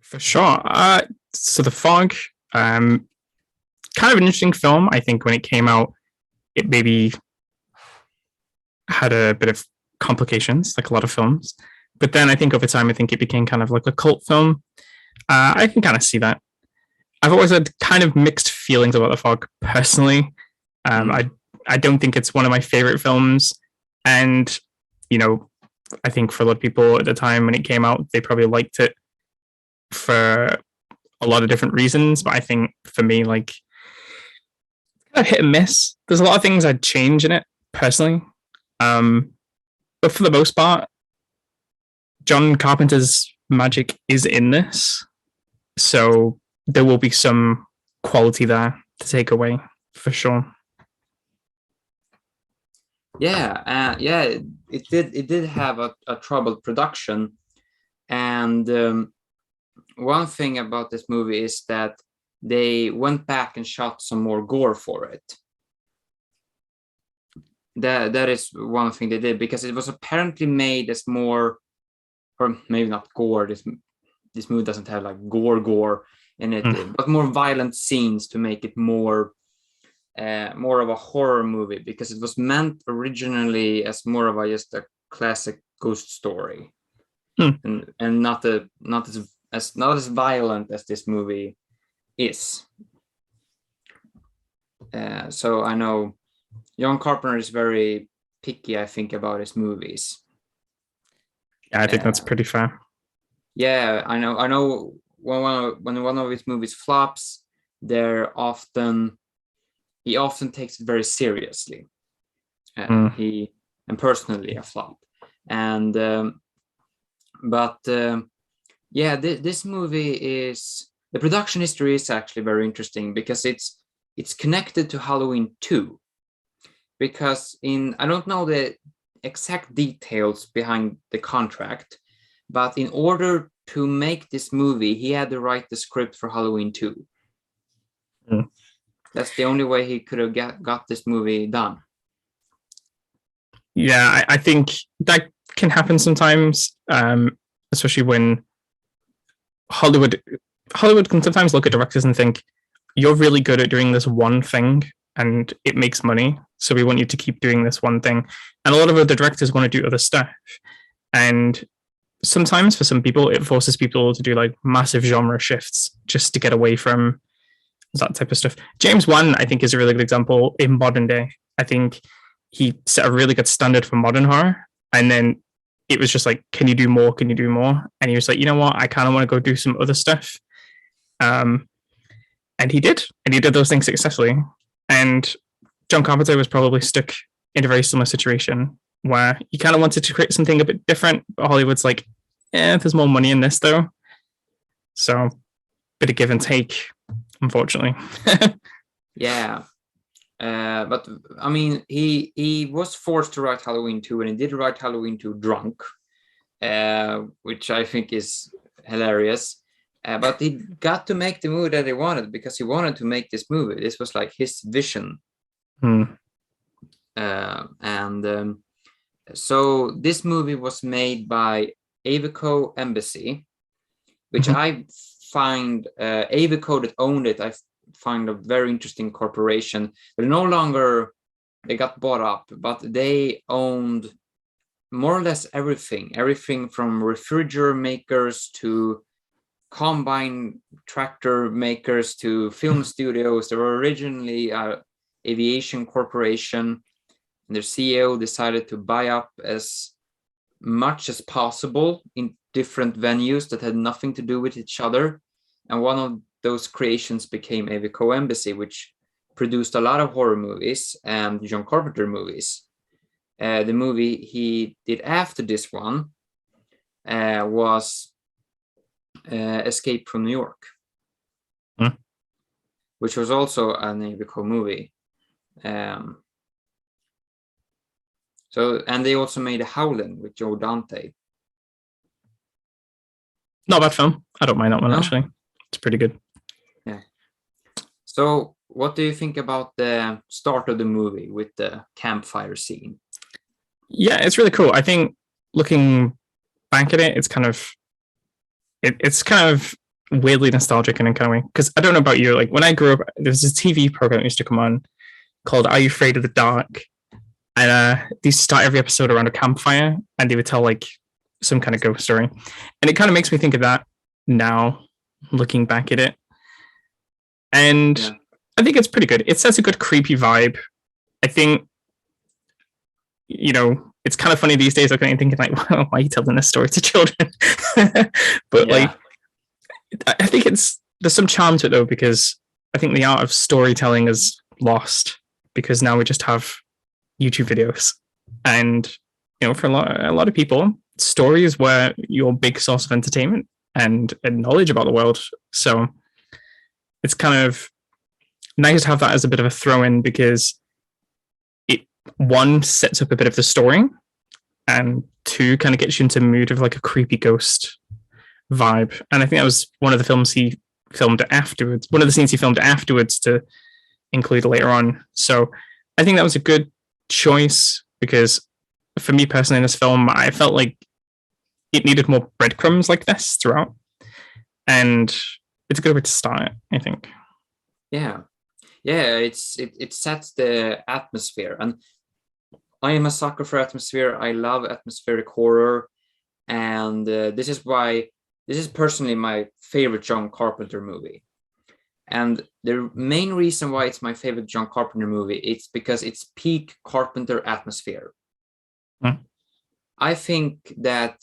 For sure. So The Fog, kind of an interesting film. I think when it came out, it maybe had a bit of complications, like a lot of films. But then I think over time, I think it became kind of like a cult film. I can kind of see that. I've always had kind of mixed feelings about The Fog personally. I don't think it's one of my favorite films. And, I think for a lot of people at the time when it came out, they probably liked it for a lot of different reasons. But I think for me, like, kind of hit and miss. There's a lot of things I'd change in it personally. But for the most part, John Carpenter's magic is in this. So there will be some quality there to take away for sure. Yeah, it did have a troubled production, and one thing about this movie is that they went back and shot some more gore for it. That is one thing they did, because it was apparently made as more, or maybe not gore. This movie doesn't have like gore in it, but more violent scenes to make it more of a horror movie, because it was meant originally as more of just a classic ghost story, and not as violent as this movie is. So I know John Carpenter is very picky, I think, about his movies. Yeah, I think that's pretty fair. Yeah, I know. When one of his movies flops, he often takes it very seriously. And personally a flop. And this movie is, the production history is actually very interesting, because it's connected to Halloween 2. Because I don't know the exact details behind the contract, but in order to make this movie, he had to write the script for Halloween 2. That's the only way he could have got this movie done. Yeah, I think that can happen sometimes, especially when Hollywood can sometimes look at directors and think, you're really good at doing this one thing and it makes money, so we want you to keep doing this one thing. And a lot of other directors want to do other stuff. And sometimes for some people, it forces people to do like massive genre shifts just to get away from that type of stuff. James Wan, I think, is a really good example in modern day. I think he set a really good standard for modern horror, and then it was just like, can you do more? Can you do more? And he was like, you know what? I kind of want to go do some other stuff. And he did those things successfully. And John Carpenter was probably stuck in a very similar situation where he kind of wanted to create something a bit different, but Hollywood's like, there's more money in this though. So, bit of give and take, unfortunately. Yeah. But I mean, he was forced to write Halloween 2, and he did write Halloween 2 drunk, which I think is hilarious. But he got to make the movie that he wanted, because he wanted to make this movie. This was like his vision. So this movie was made by Avico Embassy, which I find Avico that owned it, I find a very interesting corporation. They're no longer, they got bought up, but they owned more or less everything from refrigerator makers to combine tractor makers to film studios. They were originally an aviation corporation, and their CEO decided to buy up as much as possible in different venues that had nothing to do with each other. And one of those creations became Avico Embassy, which produced a lot of horror movies and John Carpenter movies. The movie he did after this one was Escape from New York, which was also an Avico movie. And they also made Howlin' with Joe Dante. Not a bad film. I don't mind that one, actually. It's pretty good. Yeah. So what do you think about the start of the movie with the campfire scene? Yeah, it's really cool. I think looking back at it, it's kind of weirdly nostalgic in a kind of way. Because I don't know about you, like when I grew up, there was this TV program that used to come on called Are You Afraid of the Dark? And they used to start every episode around a campfire, and they would tell like some kind of ghost story. And it kind of makes me think of that now, looking back at it. And I think it's pretty good. It sets a good creepy vibe. I think, you know, it's kind of funny these days looking and thinking like, well, why are you telling this story to children? But like, I think there's some charm to it though, because I think the art of storytelling is lost because now we just have YouTube videos. And, you know, for a lot of people, stories were your big source of entertainment and knowledge about the world. So it's kind of nice to have that as a bit of a throw in because it, one, sets up a bit of the story, and two, kind of gets you into the mood of like a creepy ghost vibe. And I think that was one of the films he filmed afterwards, one of the scenes he filmed afterwards to include later on. So I think that was a good choice because for me personally in this film, I felt like it needed more breadcrumbs like this throughout. And it's a good way to start, I think. Yeah, it sets the atmosphere, and I am a sucker for atmosphere. I love atmospheric horror, and this is personally my favorite John Carpenter movie. And the main reason why it's my favorite John Carpenter movie, it's because it's peak Carpenter atmosphere. I think that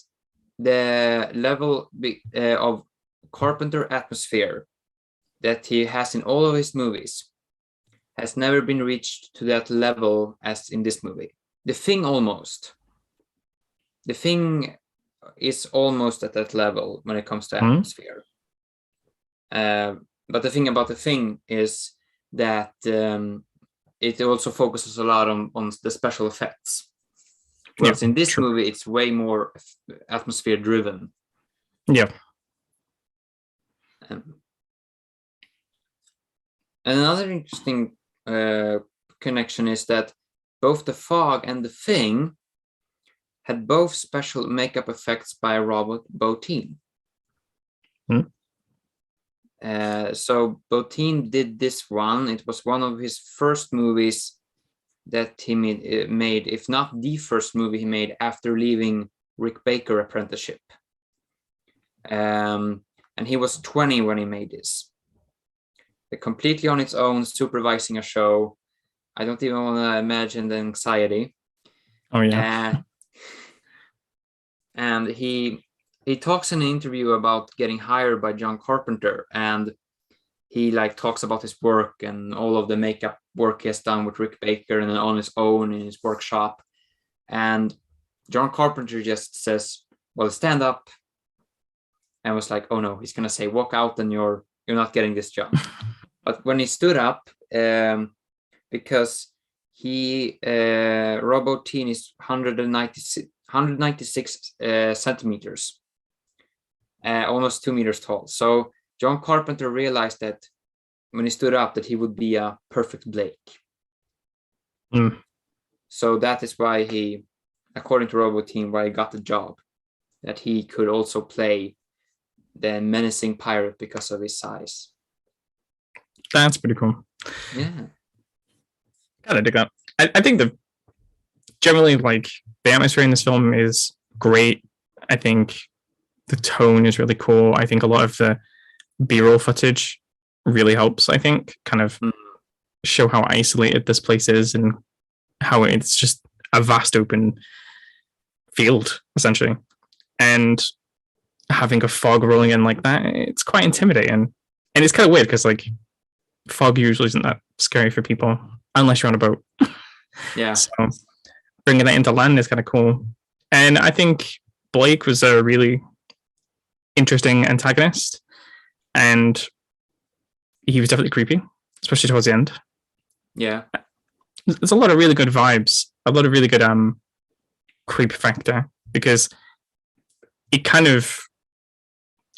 the level of Carpenter atmosphere that he has in all of his movies has never been reached to that level as in this movie. The Thing is almost at that level when it comes to atmosphere. But the thing about The Thing is that it also focuses a lot on the special effects. Whereas in this movie, it's way more atmosphere driven. Yeah. And another interesting connection is that both The Fog and The Thing had both special makeup effects by Robert Boutine. So Boutine did this one. It was one of his first movies that he made, if not the first movie he made after leaving Rick Baker apprenticeship. And he was 20 when he made this. Completely on its own, supervising a show. I don't even want to imagine the anxiety. Oh yeah. And he talks in an interview about getting hired by John Carpenter, and he like talks about his work and all of the makeup work he has done with Rick Baker and on his own in his workshop. And John Carpenter just says, "Well, stand up." And was like, "Oh no," he's gonna say, "Walk out, and you're not getting this job." But when he stood up, because Rob Boutine is 196 centimeters, almost 2 meters tall. So John Carpenter realized that when he stood up that he would be a perfect Blake. So that is why he, according to Rob Boutine, why he got the job, that he could also play the menacing pirate because of his size. That's pretty cool. Yeah. Gotta dig that. I think generally like the atmosphere in this film is great. I think the tone is really cool. I think a lot of the B-roll footage really helps, I think, kind of show how isolated this place is and how it's just a vast open field, essentially. And having a fog rolling in like that, it's quite intimidating. And it's kind of weird because like fog usually isn't that scary for people unless you're on a boat. Yeah. So bringing that into land is kind of cool. And I think Blake was a really interesting antagonist, and he was definitely creepy, especially towards the end. Yeah. There's a lot of really good vibes, a lot of really good creep factor, because it kind of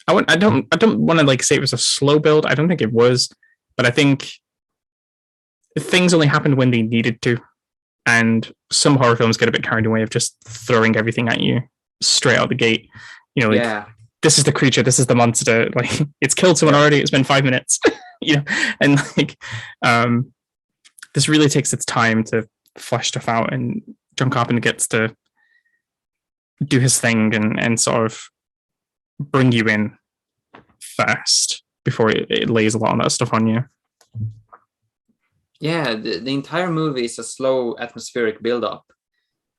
I don't want to like say it was a slow build. I don't think it was, but I think things only happened when they needed to. And some horror films get a bit carried away of just throwing everything at you straight out the gate. You know, like this is the creature, this is the monster. Like, it's killed someone already. It's been 5 minutes, and like, this really takes its time to flesh stuff out, and John Carpenter gets to do his thing and sort of bring you in first before it lays a lot of that stuff on you. Yeah, the entire movie is a slow atmospheric build-up.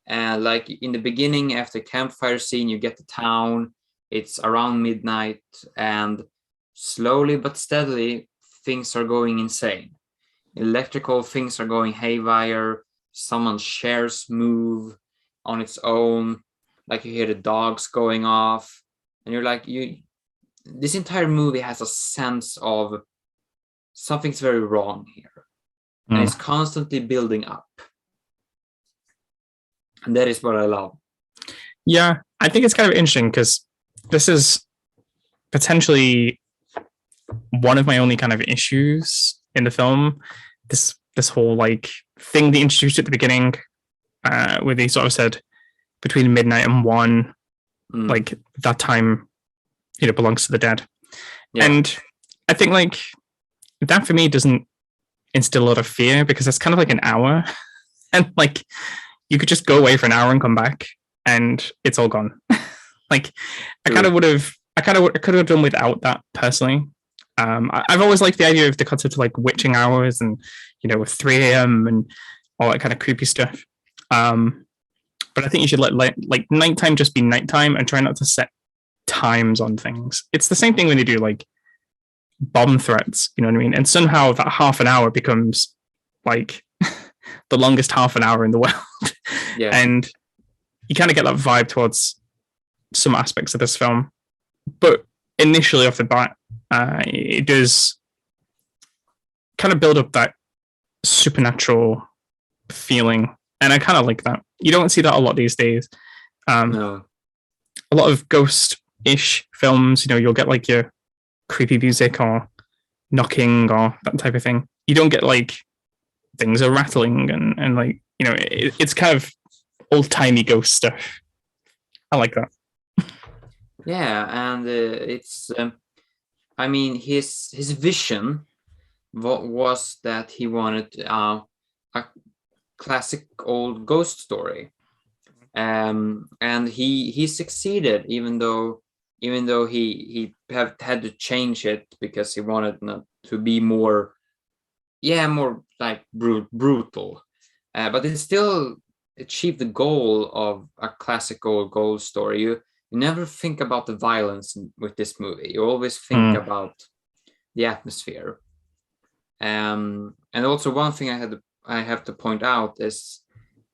And like in the beginning, after Campfire Scene, you get the town. It's around midnight, and slowly but steadily, things are going insane. Electrical things are going haywire. Someone's chairs move on its own. Like you hear the dogs going off, and you're like, this entire movie has a sense of something's very wrong here. And it's constantly building up. And that is what I love. Yeah, I think it's kind of interesting because this is potentially one of my only kind of issues in the film. This whole like thing they introduced at the beginning, where they sort of said between midnight and 1, like that time, belongs to the dead. Yeah. And I think like that for me doesn't instill a lot of fear, because it's kind of like an hour, and like you could just go away for an hour and come back and it's all gone. Like I could have done without that personally. I've always liked the idea of the concept of like witching hours and with 3 a.m. and all that kind of creepy stuff. But I think you should let like nighttime just be nighttime and try not to set times on things. It's the same thing when you do like bomb threats, you know what I mean? And somehow that half an hour becomes like the longest half an hour in the world. Yeah. And you kind of get that vibe towards some aspects of this film. But initially off the bat, it does kind of build up that supernatural feeling. And I kind of like that. You don't see that a lot these days. No. A lot of ghost-ish films, you'll get like your creepy music or knocking or that type of thing. You don't get like things are rattling and like, it's kind of old-timey ghost stuff. I like that. Yeah, and it's, I mean, his vision was that he wanted a classic old ghost story, and he succeeded, even though he had to change it because he wanted not to be more like brutal, but it still achieved the goal of a classic old ghost story. You never think about the violence with this movie. You always think about the atmosphere. And also one thing I have to point out is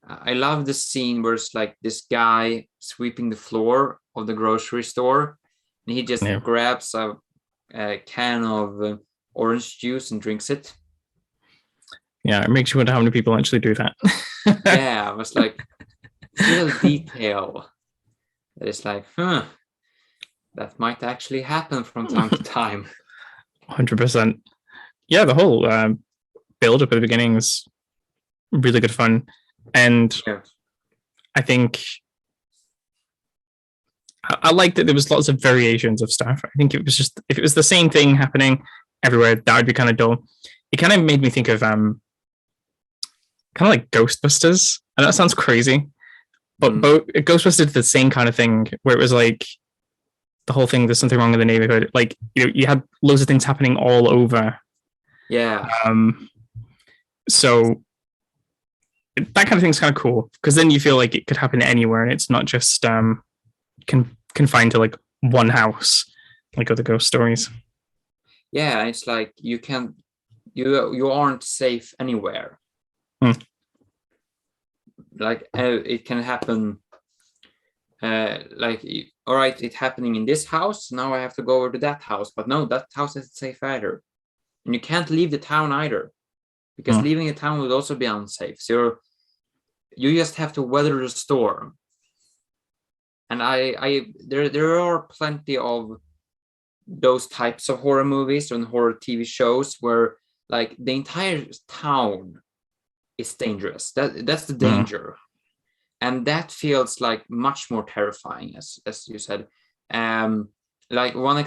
I love the scene where it's like this guy sweeping the floor of the grocery store, and he just grabs a can of orange juice and drinks it. Yeah, it makes you wonder how many people actually do that. Yeah, it was like little detail that is like, that might actually happen from time to time. 100%. Yeah, the whole build up at the beginning was really good fun. And I think I liked that there was lots of variations of stuff. I think it was just, if it was the same thing happening everywhere, that would be kind of dull. It kind of made me think of kind of like Ghostbusters. And that sounds crazy, but Ghostbusters did the same kind of thing where it was like the whole thing, there's something wrong in the neighborhood. Like, you had loads of things happening all over. Yeah. So that kind of thing's kind of cool, because then you feel like it could happen anywhere and it's not just confined to like one house like other ghost stories. Yeah, it's like you aren't safe anywhere. Like it can happen like, all right, it's happening in this house, now I have to go over to that house, but no, that house isn't safe either. And you can't leave the town either, because leaving the town would also be unsafe. So you just have to weather the storm. And there are plenty of those types of horror movies and horror TV shows where like the entire town is dangerous. That's the danger. And that feels like much more terrifying, as you said. like one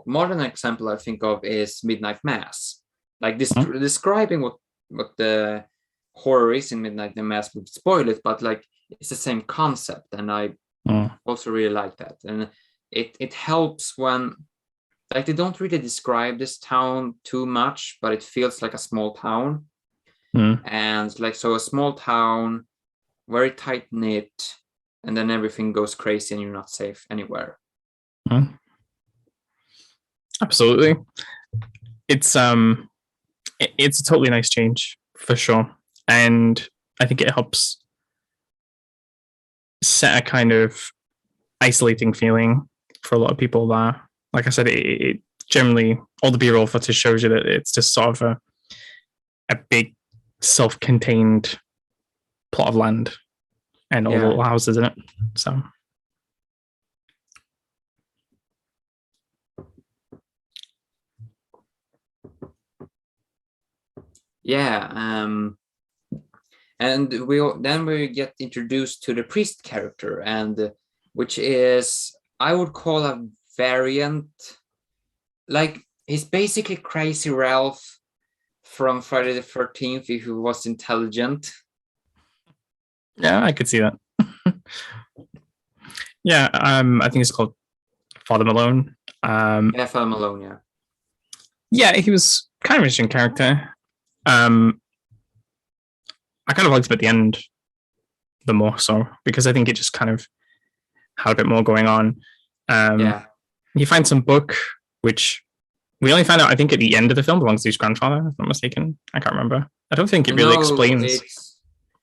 modern example I think of is Midnight Mass. Like this, describing what the horror is in Midnight Mass would spoil it, but like it's the same concept, and I also really like that. And it helps when like they don't really describe this town too much, but it feels like a small town. And like, so a small town, very tight knit, and then everything goes crazy and you're not safe anywhere. Absolutely. It's a totally nice change for sure. And I think it helps set a kind of isolating feeling for a lot of people there. Like I said, it generally, all the B-roll footage shows you that it's just sort of a big self-contained plot of land and all the little houses in it. So and we get introduced to the priest character, and which is, I would call, a variant. Like, he's basically Crazy Ralph from Friday the 13th if he was intelligent. Yeah, I could see that. Yeah, I think it's called Father Malone. Father Malone, yeah. Yeah, he was kind of an interesting character. I kind of liked him at the end the more so, because I think it just kind of had a bit more going on. He finds some book, which we only find out, I think, at the end of the film, belongs to his grandfather, if I'm not mistaken. I can't remember. I don't think it really explains.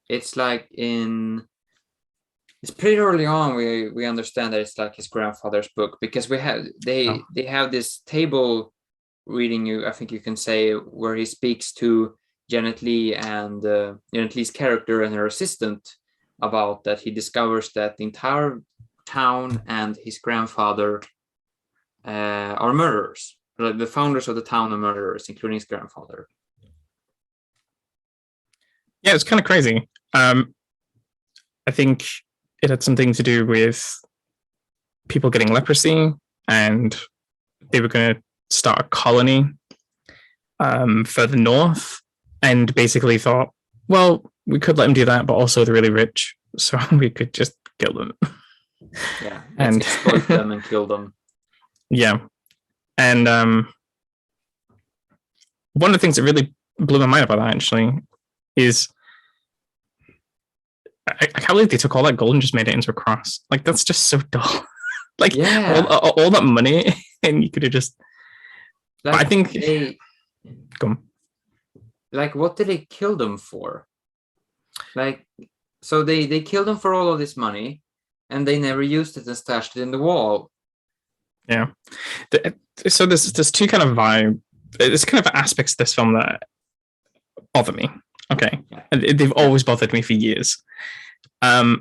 It's like it's pretty early on we understand that it's like his grandfather's book, because they have this table reading, I think you can say, where he speaks to Janet Leigh and Janet Leigh's character and her assistant about that. He discovers that the entire town and his grandfather are murderers. Like, the founders of the town are murderers, including his grandfather. Yeah, it's kind of crazy. I think it had something to do with people getting leprosy, and they were going to start a colony further north, and basically thought, well, we could let them do that, but also they're really rich, so we could just kill them. Yeah, and exploit them and kill them. Yeah. And one of the things that really blew my mind about that, actually, is I can't believe they took all that gold and just made it into a cross. Like, that's just so dull. Like, all that money, and you could have just... Like, I think... Go on. Like, what did they kill them for? Like, so they killed them for all of this money, and they never used it and stashed it in the wall. Yeah. So there's two kind of vibe. There's kind of aspects of this film that bother me. Okay. And they've always bothered me for years. I'll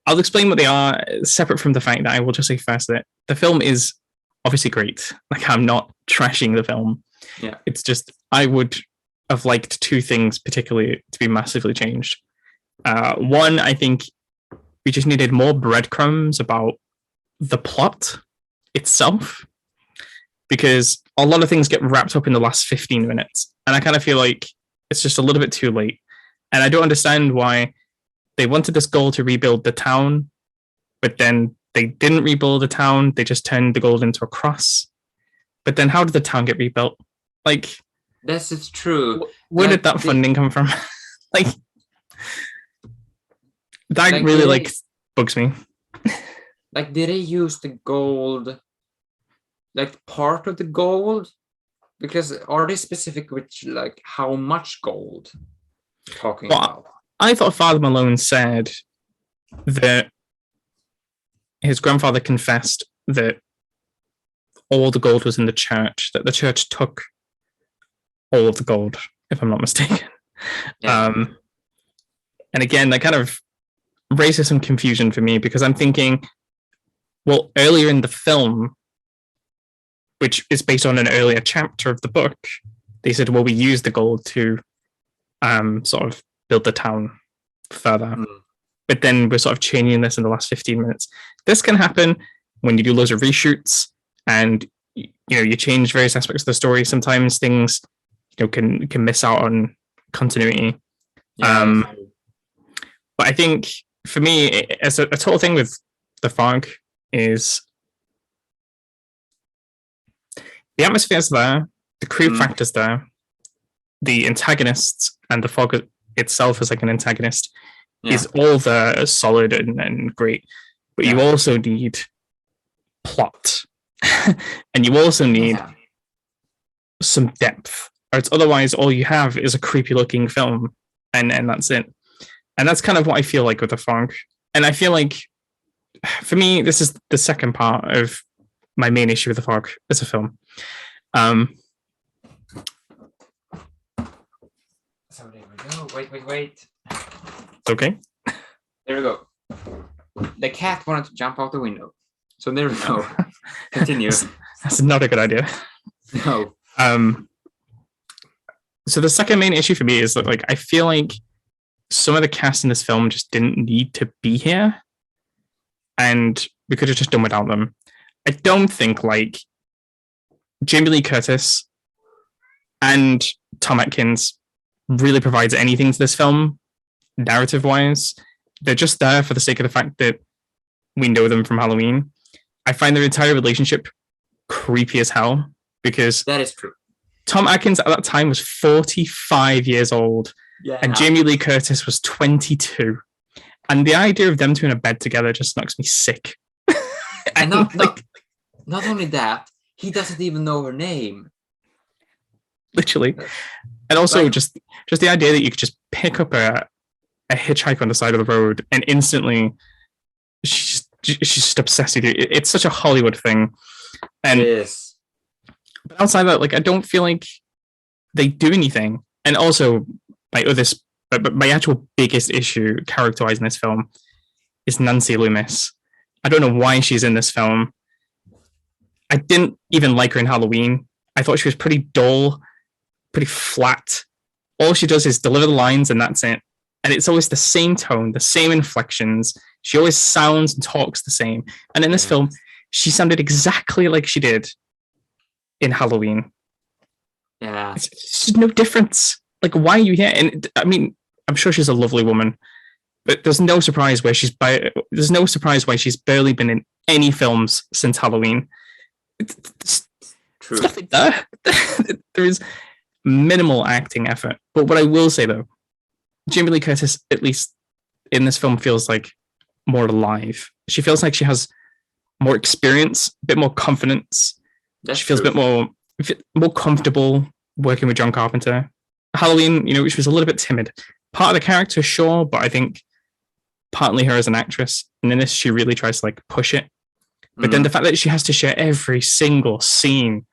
explain what they are, separate from the fact that I will just say first that the film is obviously great. Like, I'm not trashing the film. Yeah. It's just, I would have liked two things particularly to be massively changed. One, I think we just needed more breadcrumbs about the plot itself, because a lot of things get wrapped up in the last 15 minutes. And I kind of feel like it's just a little bit too late. And I don't understand why they wanted this goal to rebuild the town, but then they didn't rebuild the town. They just turned the gold into a cross. But then how did the town get rebuilt? Like, this is true. Where did that funding come from? Like, that like, really bugs me. Like, did they use the gold, like part of the gold? Because are they specific with like how much gold you're talking about? I thought Father Malone said that his grandfather confessed that all the gold was in the church, that the church took all of the gold, if I'm not mistaken. Yeah. And again, that kind of raises some confusion for me, because I'm thinking, well, earlier in the film, which is based on an earlier chapter of the book, they said, well, we used the gold to sort of build the town further. But then we're sort of changing this in the last 15 minutes. This can happen. when you do loads of reshoots and you change various aspects of the story, sometimes things can miss out on continuity. Yeah, but I think for me, as a total thing with the Fog is the atmosphere is there, the creep factor's there, the antagonists and the Fog itself as like an antagonist is all there, solid and great. But you also need plot, and you also need some depth. Or it's otherwise all you have is a creepy looking film, and that's it. And that's kind of what I feel like with the Fog. And I feel like, for me, this is the second part of my main issue with the Fog as a film. So there we go. Wait. It's okay. There we go. The cat wanted to jump out the window. So there we go. Continue. That's not a good idea. No. So the second main issue for me is that, like, I feel like some of the cast in this film just didn't need to be here, and we could have just done without them. I don't think, like, Jamie Lee Curtis and Tom Atkins really provides anything to this film, narrative-wise. They're just there for the sake of the fact that we know them from Halloween. I find their entire relationship creepy as hell, because that is true. Tom Atkins at that time was 45 years old, and Jamie Lee Curtis was 22. And the idea of them two in a bed together just knocks me sick. And not only that, he doesn't even know her name. Literally. And also just the idea that you could just pick up a hitchhiker on the side of the road and instantly she's just obsessed with you. It's such a Hollywood thing. And yes. But outside of that, like, I don't feel like they do anything. And also, my actual biggest issue character-wise in this film is Nancy Loomis. I don't know why she's in this film. I didn't even like her in Halloween. I thought she was pretty dull, pretty flat. All she does is deliver the lines and that's it. And it's always the same tone, the same inflections. She always sounds and talks the same. And in this film, she sounded exactly like she did in Halloween. Yeah. It's just no difference. Like, why are you here? And I mean, I'm sure she's a lovely woman, but there's no surprise why she's barely been in any films since Halloween. It's nothing there. There is minimal acting effort. But what I will say, though, Jamie Lee Curtis, at least in this film, feels like more alive. She feels like she has more experience, a bit more confidence. She feels a bit more comfortable working with John Carpenter. Halloween, she was a little bit timid. Part of the character, sure, but I think partly her as an actress. And in this, she really tries to, like, push it. But then the fact that she has to share every single scene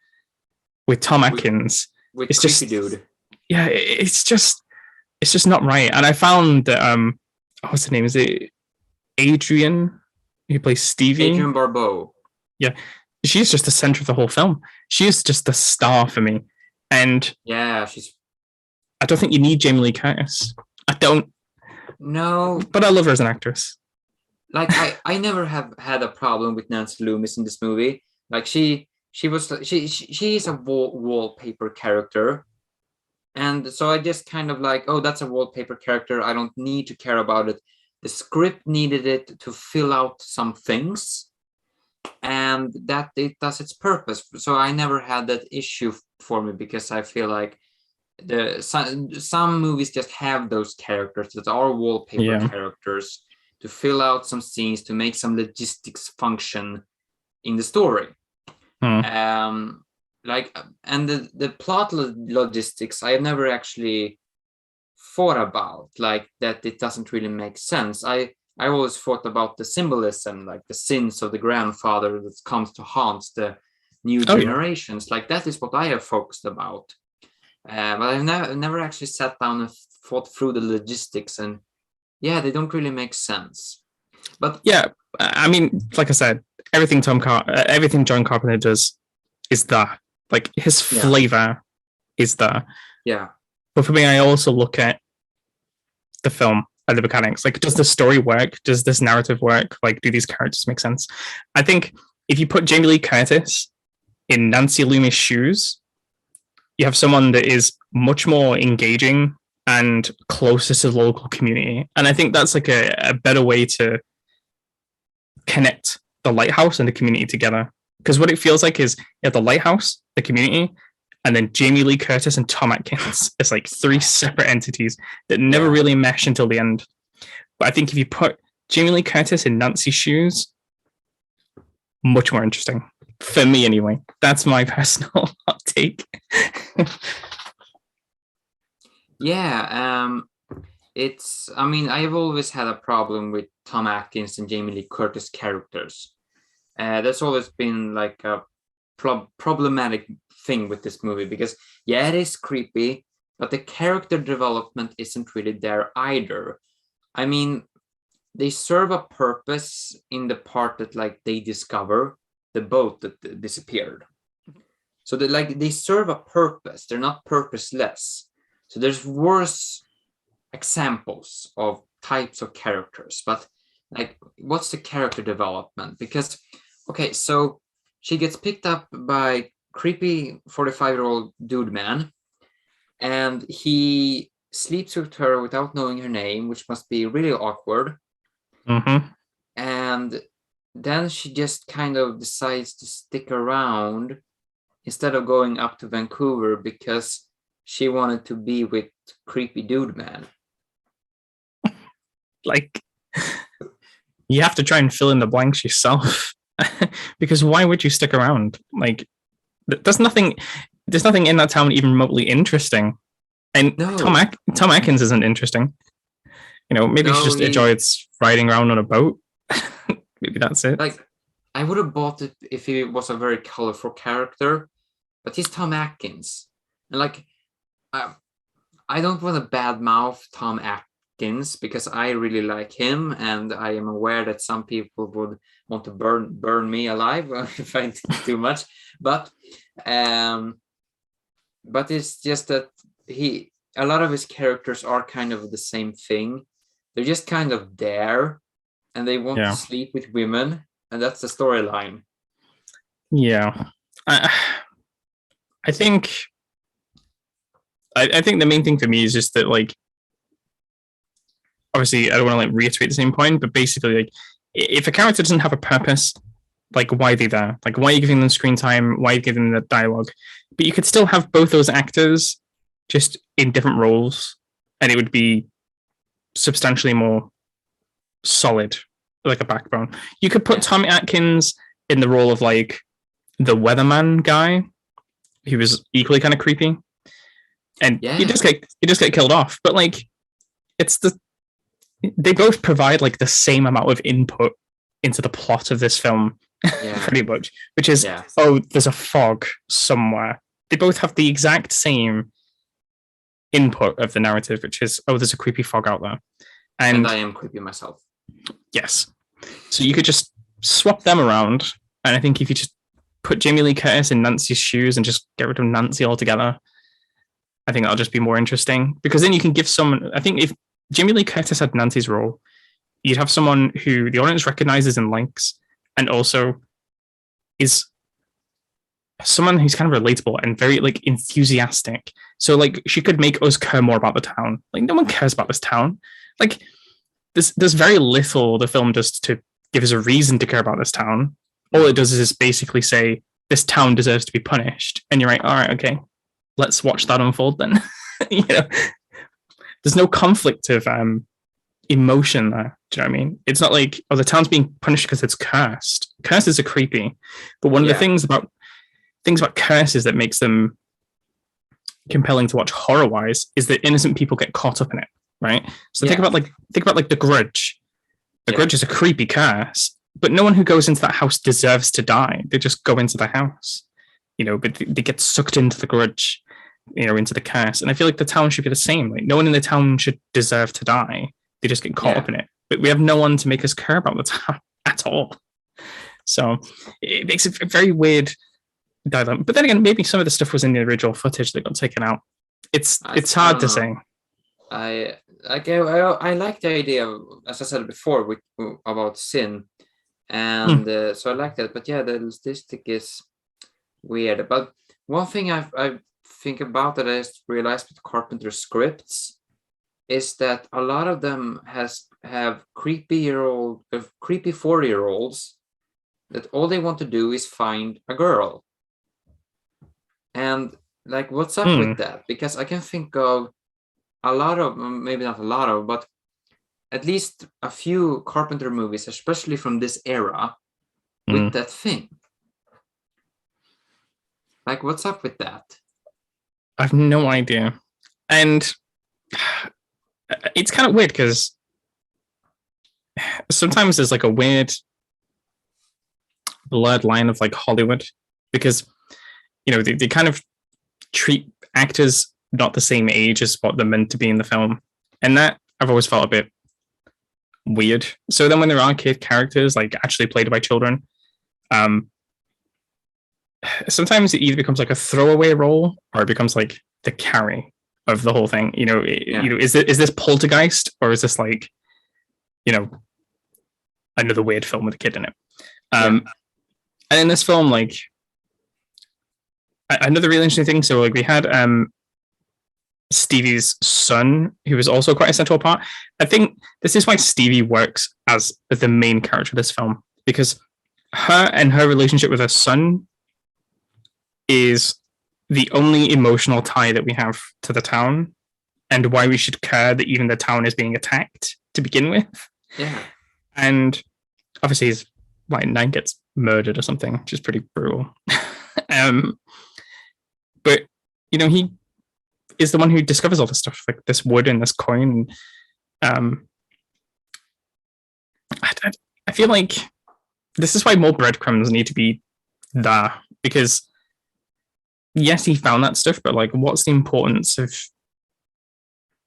with Tom Atkins, it's just, dude. Yeah, it's just not right. And I found that what's her name? Is it Adrienne, who plays Stevie? Adrienne Barbeau. Yeah, she's just the center of the whole film. She is just the star for me. And yeah, I don't think you need Jamie Lee Curtis. I don't. No, but I love her as an actress. Like, I never have had a problem with Nancy Loomis in this movie. Like, she is a wallpaper character, and so I just kind of like, oh, that's a wallpaper character. I don't need to care about it. The script needed it to fill out some things, and that it does its purpose. So I never had that issue for me, because I feel like some movies just have those characters that are wallpaper characters to fill out some scenes, to make some logistics function in the story. And the plot logistics, I have never actually thought about, like, that it doesn't really make sense. I always thought about the symbolism, like the sins of the grandfather that comes to haunt the new generations. Like, that is what I have focused about. But I've never actually sat down and thought through the logistics, and they don't really make sense. But yeah, I mean, like I said, everything John Carpenter does is there. Like, his flavor is there. Yeah. But for me, I also look at the film and the mechanics. Like, does the story work? Does this narrative work? Like, do these characters make sense? I think if you put Jamie Lee Curtis in Nancy Loomis' shoes, you have someone that is much more engaging and closer to the local community. And I think that's like a better way to connect the lighthouse and the community together. Because what it feels like is you have the lighthouse, the community, and then Jamie Lee Curtis and Tom Atkins. It's like three separate entities that never really mesh until the end. But I think if you put Jamie Lee Curtis in Nancy's shoes, much more interesting. For me, anyway. That's my personal hot take. Yeah, I mean, I've always had a problem with Tom Atkins and Jamie Lee Curtis characters. That's always been like a problematic thing with this movie because, yeah, it is creepy, but the character development isn't really there either. I mean, they serve a purpose in the part that like they discover the boat that disappeared. So they serve a purpose. They're not purposeless. So there's worse examples of types of characters, but like, what's the character development? Because, okay, so she gets picked up by creepy 45-year-old dude man, and he sleeps with her without knowing her name, which must be really awkward. Mm-hmm. And then she just kind of decides to stick around instead of going up to Vancouver because she wanted to be with creepy dude man. Like, you have to try and fill in the blanks yourself. Because why would you stick around? Like, there's nothing in that town even remotely interesting. And no. Tom Atkins isn't interesting. You know, maybe she just enjoys riding around on a boat. Maybe that's it. Like, I would have bought it if he was a very colorful character, but he's Tom Atkins. And like, I don't want to badmouth Tom Atkins because I really like him, and I am aware that some people would want to burn me alive if I did too much. But it's just that a lot of his characters are kind of the same thing. They're just kind of there, and they want to sleep with women, and that's the storyline. Yeah, I think the main thing for me is just that, like, obviously I don't want to like reiterate the same point, but basically, like, if a character doesn't have a purpose, like, why are they there? Like, why are you giving them screen time? Why are you giving them the dialogue? But you could still have both those actors just in different roles, and it would be substantially more solid, like a backbone. You could put Tom Atkins in the role of like the weatherman guy, who was equally kind of creepy, and you just get killed off. But like, they both provide like the same amount of input into the plot of this film, pretty much. Which is, there's a fog somewhere. They both have the exact same input of the narrative, which is, there's a creepy fog out there. And I am creepy myself. Yes. So you could just swap them around. And I think if you just put Jamie Lee Curtis in Nancy's shoes and just get rid of Nancy altogether, I think that'll just be more interesting. Because then you can give someone, I think if Jamie Lee Curtis had Nancy's role, you'd have someone who the audience recognizes and likes, and also is someone who's kind of relatable and very like enthusiastic. So like, she could make us care more about the town. Like, no one cares about this town. Like, there's very little the film does to give us a reason to care about this town. All it does is basically say this town deserves to be punished, and you're like, all right, okay, let's watch that unfold then. You know, there's no conflict of emotion there. Do you know what I mean? It's not like, the town's being punished because it's cursed. Curses are creepy, but one of the things about curses that makes them compelling to watch horror-wise is that innocent people get caught up in it, right? So think about like The Grudge. The Grudge is a creepy curse, but no one who goes into that house deserves to die. They just go into the house, you know, but they get sucked into the grudge, you know, into the curse. And I feel like the town should be the same. Like, no one in the town should deserve to die. They just get caught up in it. But we have no one to make us care about the town at all. So it makes it a very weird dilemma. But then again, maybe some of the stuff was in the original footage that got taken out. It's hard to say. I like the idea, as I said before, about sin, and so I like that. But yeah, the statistic is weird. But one thing I think about that I just realized with Carpenter scripts is that a lot of them have creepy 40-year-olds that all they want to do is find a girl. And like, what's up with that? Because I can think of a lot of, maybe not a lot of, but at least a few Carpenter movies, especially from this era, with that thing. Like, what's up with that? I have no idea. And it's kind of weird because sometimes there's like a weird blurred line of like Hollywood, because they kind of treat actors not the same age as what they're meant to be in the film, and that I've always felt a bit weird. So then when there are kid characters like actually played by children, sometimes it either becomes like a throwaway role or it becomes like the carry of the whole thing. Is this Poltergeist, or is this like another weird film with a kid in it? And in this film, like, another really interesting thing. So like we had Stevie's son, who was also quite a central part. I think this is why Stevie works as the main character of this film, because her relationship with her son is the only emotional tie that we have to the town, and why we should care that even the town is being attacked to begin with. Yeah. And obviously his nine gets murdered or something, which is pretty brutal. But he is the one who discovers all this stuff, like this wood and this coin. I feel like this is why more breadcrumbs need to be there, because yes, he found that stuff, but like, what's the importance of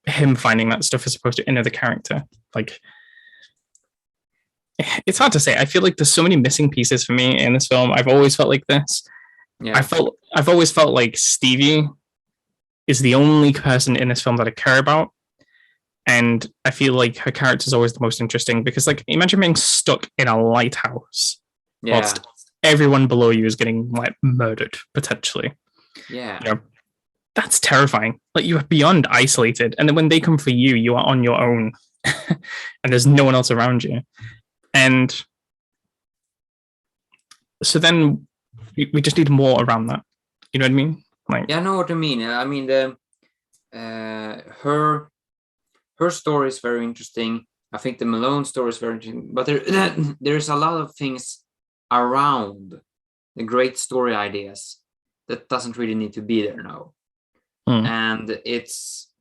him finding that stuff as opposed to another character? Like, it's hard to say. I feel like there's so many missing pieces for me in this film. I've always felt like this. Yeah. I've always felt like Stevie is the only person in this film that I care about, and I feel like her character is always the most interesting, because like, imagine being stuck in a lighthouse whilst everyone below you is getting like murdered potentially. Yeah. That's terrifying. Like, you are beyond isolated, and then when they come for you, you are on your own and there's no one else around you. And so then we just need more around that. You know what I mean? Like, yeah, I know what you mean. I mean, her story is very interesting. I think the Malone story is very interesting, but there's a lot of things around the great story ideas that doesn't really need to be there now. And it's,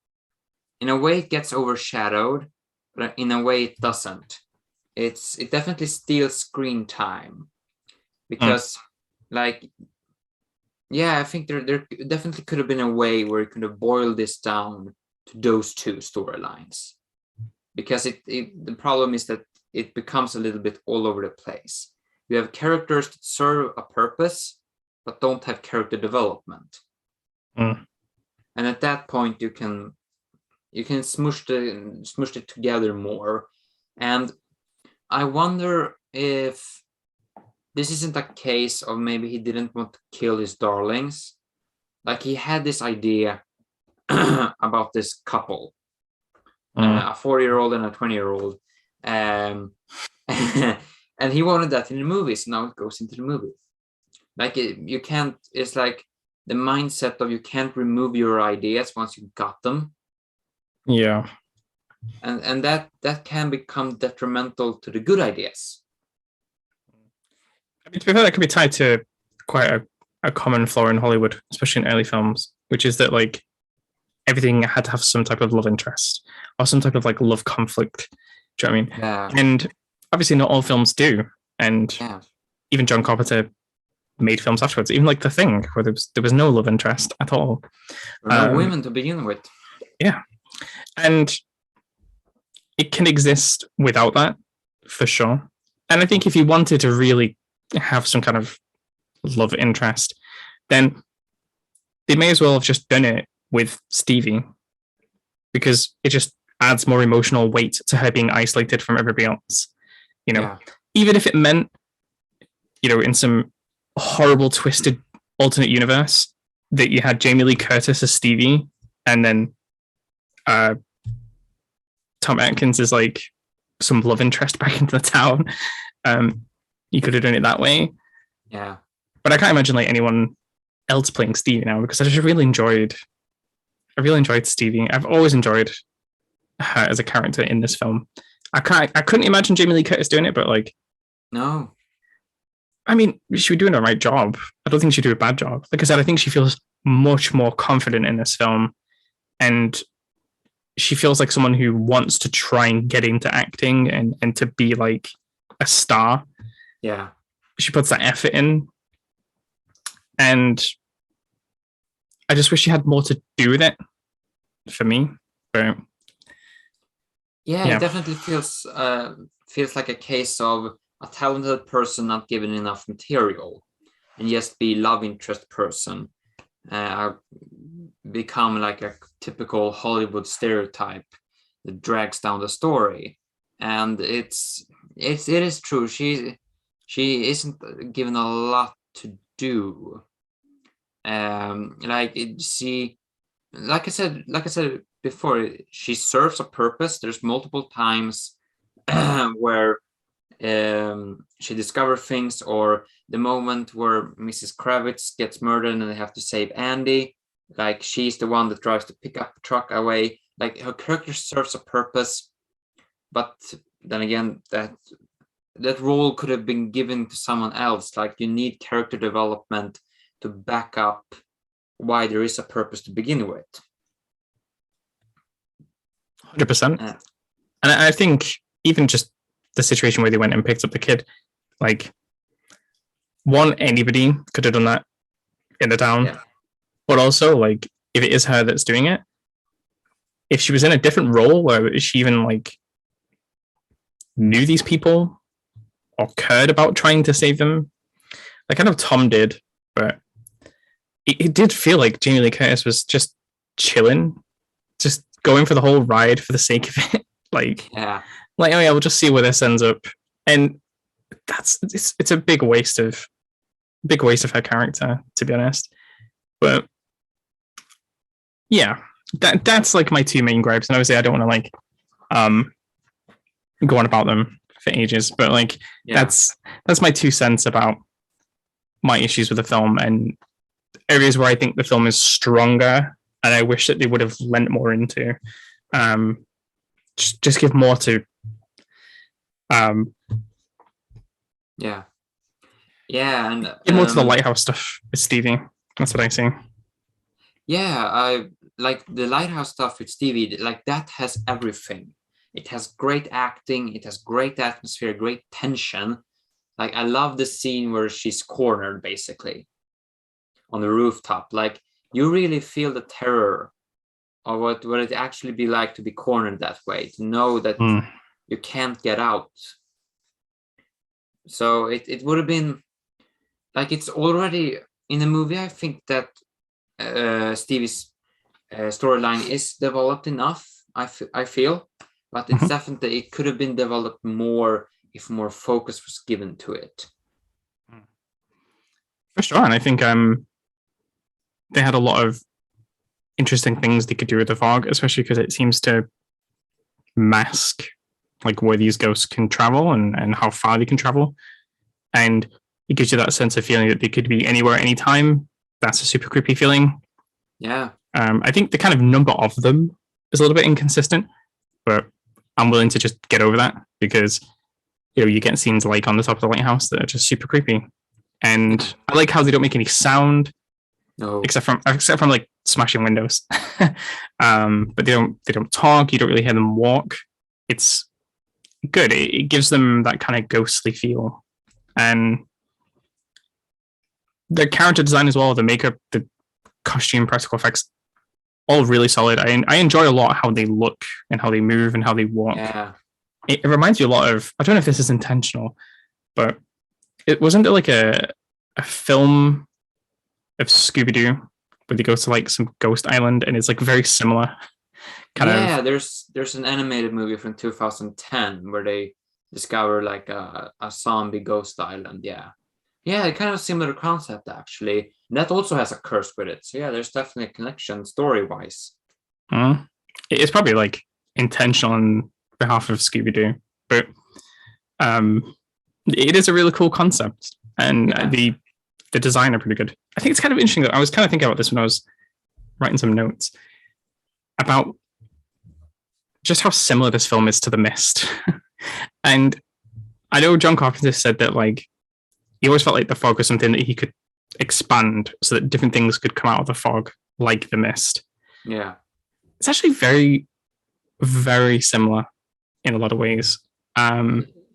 in a way, it gets overshadowed, but in a way it doesn't. It definitely steals screen time, because like, I think there definitely could have been a way where it could have boiled this down to those two storylines, because the problem is that it becomes a little bit all over the place. You have characters that serve a purpose but don't have character development, and at that point you can smush it together more. And I wonder if this isn't a case of maybe he didn't want to kill his darlings. Like, he had this idea about this couple, a 40-year-old and a 20-year-old, and he wanted that in the movies. Now it goes into the movie. Like, you can't. It's like the mindset of you can't remove your ideas once you got them. Yeah. And that can become detrimental to the good ideas. I mean, to be fair, that could be tied to quite a common flaw in Hollywood, especially in early films, which is that like, everything had to have some type of love interest or some type of like love conflict. Do you know what I mean? Yeah. And obviously not all films do. And even John Carpenter made films afterwards, even like The Thing, where there was no love interest at all. No women to begin with. Yeah. And it can exist without that, for sure. And I think if you wanted to really have some kind of love interest, then they may as well have just done it with Stevie, because it just adds more emotional weight to her being isolated from everybody else. even if it meant, in some horrible, twisted alternate universe that you had Jamie Lee Curtis as Stevie, and then Tom Atkins is like some love interest back into the town. You could have done it that way. Yeah. But I can't imagine like anyone else playing Stevie now, because I really enjoyed Stevie. I've always enjoyed her as a character in this film. I couldn't imagine Jamie Lee Curtis doing it, but like, no. I mean, she would do a right job. I don't think she'd do a bad job. Like I said, I think she feels much more confident in this film, and she feels like someone who wants to try and get into acting and to be like a star. Yeah. She puts that effort in, and I just wish she had more to do with it for me. But yeah, it definitely feels like a case of a talented person not given enough material, and just be love interest person become like a typical Hollywood stereotype that drags down the story. And it is true. She isn't given a lot to do. Like I said before, she serves a purpose. There's multiple times where she discovers things, or the moment where Mrs. Kravitz gets murdered and they have to save Andy. Like, she's the one that drives the pickup truck away. Like, her character serves a purpose, but then again, that role could have been given to someone else. Like, you need character development to back up why there is a purpose to begin with. 100%. And I think even just the situation where they went and picked up the kid, like, anybody could have done that in the town. Yeah. But also, like, if it is her that's doing it, if she was in a different role where she even like knew these people or cared about trying to save them, like I know Tom did, but it did feel like Jamie Lee Curtis was just chilling, just going for the whole ride for the sake of it. Like, yeah, like, oh yeah, we'll just see where this ends up. And it's a big waste of her character, to be honest. But yeah, that's like my two main gripes. And obviously I don't want to like go on about them for ages, but like that's my 2 cents about my issues with the film and areas where I think the film is stronger and I wish that they would have lent more into. Just give more to and give more to the lighthouse stuff with Stevie. That's what I see. Yeah, I like the lighthouse stuff with Stevie. Like, that has everything. It has great acting. It has great atmosphere, great tension. Like, I love the scene where she's cornered, basically, on the rooftop. Like, you really feel the terror of what would it actually be like to be cornered that way, to know that you can't get out. So it would have been like, it's already in the movie. I think that Stevie's storyline is developed enough. I feel, but it's definitely, it could have been developed more if more focus was given to it. For sure, and I think they had a lot of interesting things they could do with the fog, especially because it seems to mask like where these ghosts can travel and how far they can travel, and it gives you that sense of feeling that they could be anywhere, anytime. That's a super creepy feeling. Yeah. I think the kind of number of them is a little bit inconsistent, but I'm willing to just get over that because you get scenes like on the top of the lighthouse that are just super creepy, and I like how they don't make any sound. No. Except from like smashing windows. But they don't talk. You don't really hear them walk. It's good. It gives them that kind of ghostly feel, and the character design as well, the makeup, the costume, practical effects, all really solid. I enjoy a lot how they look and how they move and how they walk. Yeah. It reminds you a lot of, I don't know if this is intentional, but it wasn't there like a film of Scooby-Doo where they go to like some ghost island and it's like very similar kind of. There's an animated movie from 2010 where they discover like a zombie ghost island. Yeah, kind of similar concept actually. And that also has a curse with it. So yeah, there's definitely a connection story-wise. It's probably like intentional on behalf of Scooby-Doo, but it is a really cool concept, and the design are pretty good. I think it's kind of interesting that I was kind of thinking about this when I was writing some notes about just how similar this film is to The Mist. And I know John Carpenter said that like he always felt like the fog was something that he could expand so that different things could come out of the fog, like The Mist. Yeah. It's actually very, very similar in a lot of ways.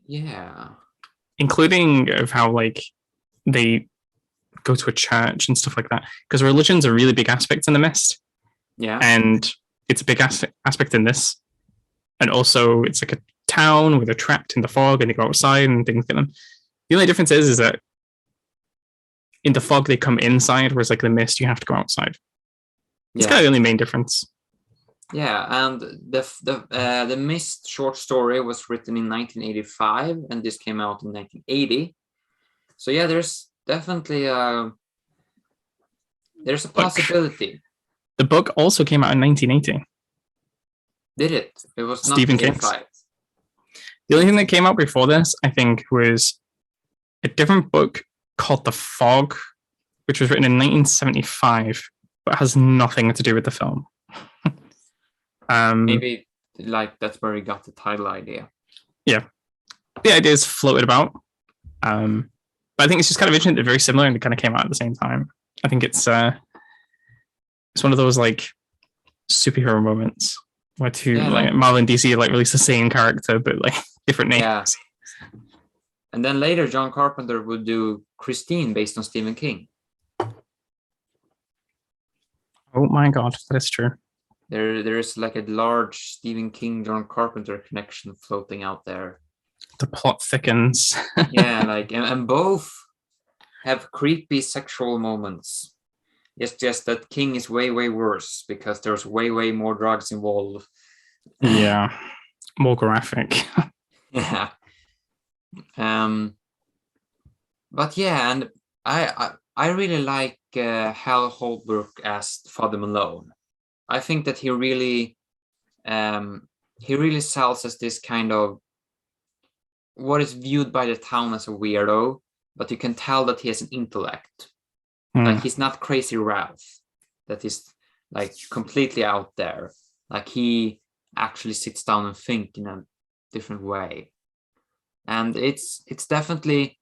Yeah. Including of how like they go to a church and stuff like that. Because religion's a really big aspect in The Mist. Yeah. And it's a big aspect in this. And also it's like a town where they're trapped in the fog and they go outside and things get them. The only difference is that in the fog they come inside, whereas like The Mist you have to go outside. It's kind of the only main difference. Yeah, and the Mist short story was written in 1985, and this came out in 1980. So yeah, there's definitely there's a possibility. The book also came out in 1980. Did it? It was not Stephen King's. The only thing that came out before this, I think, was a different book called The Fog, which was written in 1975, but has nothing to do with the film. Maybe like that's where he got the title idea. Yeah, the ideas floated about, but I think it's just kind of interesting. They're very similar and it kind of came out at the same time. I think it's one of those like superhero moments where Marvel and DC like release the same character but like different names. Yeah. And then later, John Carpenter would do Christine based on Stephen King. Oh my God, that is true. There is like a large Stephen King, John Carpenter connection floating out there. The plot thickens. Yeah, like and both have creepy sexual moments. It's just that King is way worse because there's way more drugs involved. Yeah, more graphic. Yeah. But yeah, and I really like Hal Holbrook as Father Malone. I think that he really sells as this kind of what is viewed by the town as a weirdo, but you can tell that he has an intellect. Like he's not crazy Ralph, that is like completely out there. Like he actually sits down and think in a different way. And it's definitely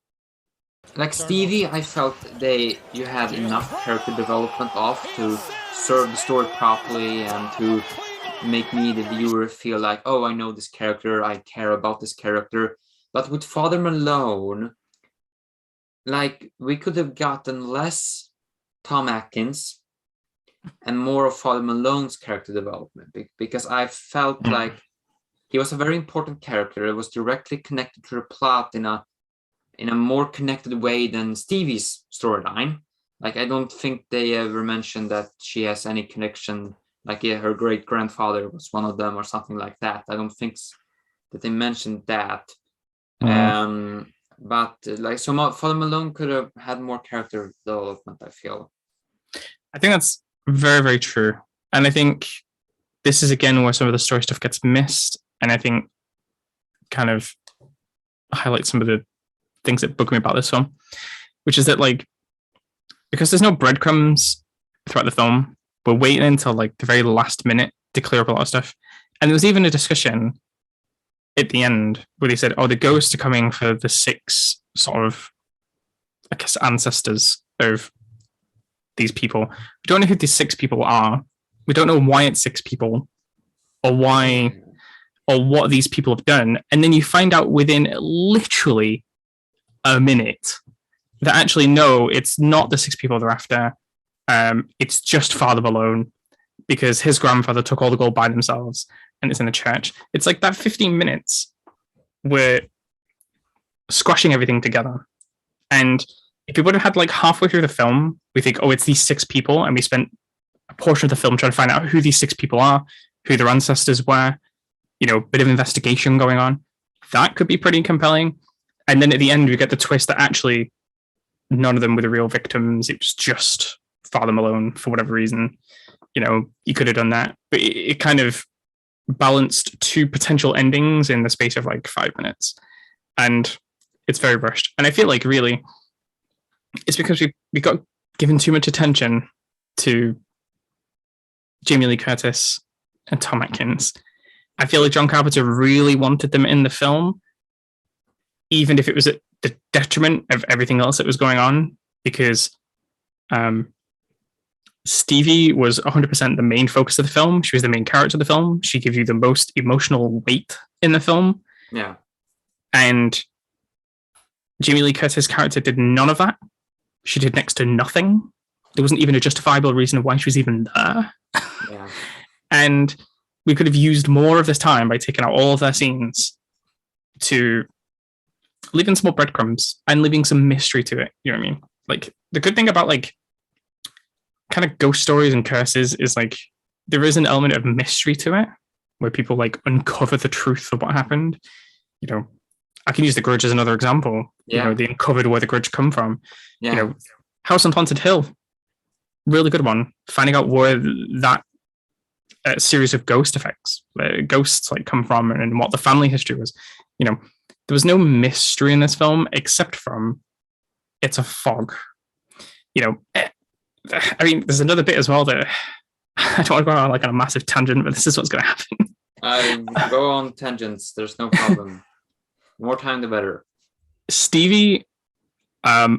like Stevie. I felt you had enough character development to serve the story properly and to make me, the viewer, feel like, oh, I know this character, I care about this character. But with Father Malone, like we could have gotten less Tom Atkins and more of Father Malone's character development, because I felt like he was a very important character. It was directly connected to the plot in a more connected way than Stevie's storyline. Like I don't think they ever mentioned that she has any connection, like her great grandfather was one of them or something like that. I don't think that they mentioned that. But like Father Malone could have had more character development, I feel. I think that's very, very true. And I think this is again where some of the story stuff gets missed. And I think kind of highlight some of the things that bug me about this film, which is that like, because there's no breadcrumbs throughout the film, we're waiting until like the very last minute to clear up a lot of stuff. And there was even a discussion at the end where they said, oh, the ghosts are coming for the 6 sort of, I guess, ancestors of these people. We don't know who these 6 people are. We don't know why it's 6 people or what these people have done. And then you find out within literally a minute that actually, no, it's not the 6 people they're after. It's just Father Malone because his grandfather took all the gold by themselves and it's in a church. It's like that 15 minutes were squashing everything together. And if we would have had like halfway through the film, we think, oh, it's these 6 people. And we spent a portion of the film trying to find out who these 6 people are, who their ancestors were, a bit of investigation going on. that could be pretty compelling. And then at the end, we get the twist that actually none of them were the real victims. It was just Father Malone for whatever reason. You could have done that, but it kind of balanced two potential endings in the space of like 5 minutes. And it's very rushed. And I feel like really it's because we got given too much attention to Jamie Lee Curtis and Tom Atkins. I feel like John Carpenter really wanted them in the film, even if it was at the detriment of everything else that was going on, because Stevie was 100% the main focus of the film. She was the main character of the film. She gives you the most emotional weight in the film. Yeah. And Jamie Lee Curtis' character did none of that. She did next to nothing. There wasn't even a justifiable reason why she was even there. Yeah. And we could have used more of this time by taking out all of their scenes to leaving some more breadcrumbs and leaving some mystery to it. You know what I mean? Like, the good thing about like kind of ghost stories and curses is like there is an element of mystery to it where people like uncover the truth of what happened. I can use The Grudge as another example. Yeah. They uncovered where the grudge come from. Yeah. House on Haunted Hill, really good one. Finding out where that series of ghosts like come from and what the family history was. There was no mystery in this film except from it's a fog. I mean, there's another bit as well that I don't want to go on like on a massive tangent, but this is what's going to happen. I go on tangents. There's no problem. More time, the better. Stevie has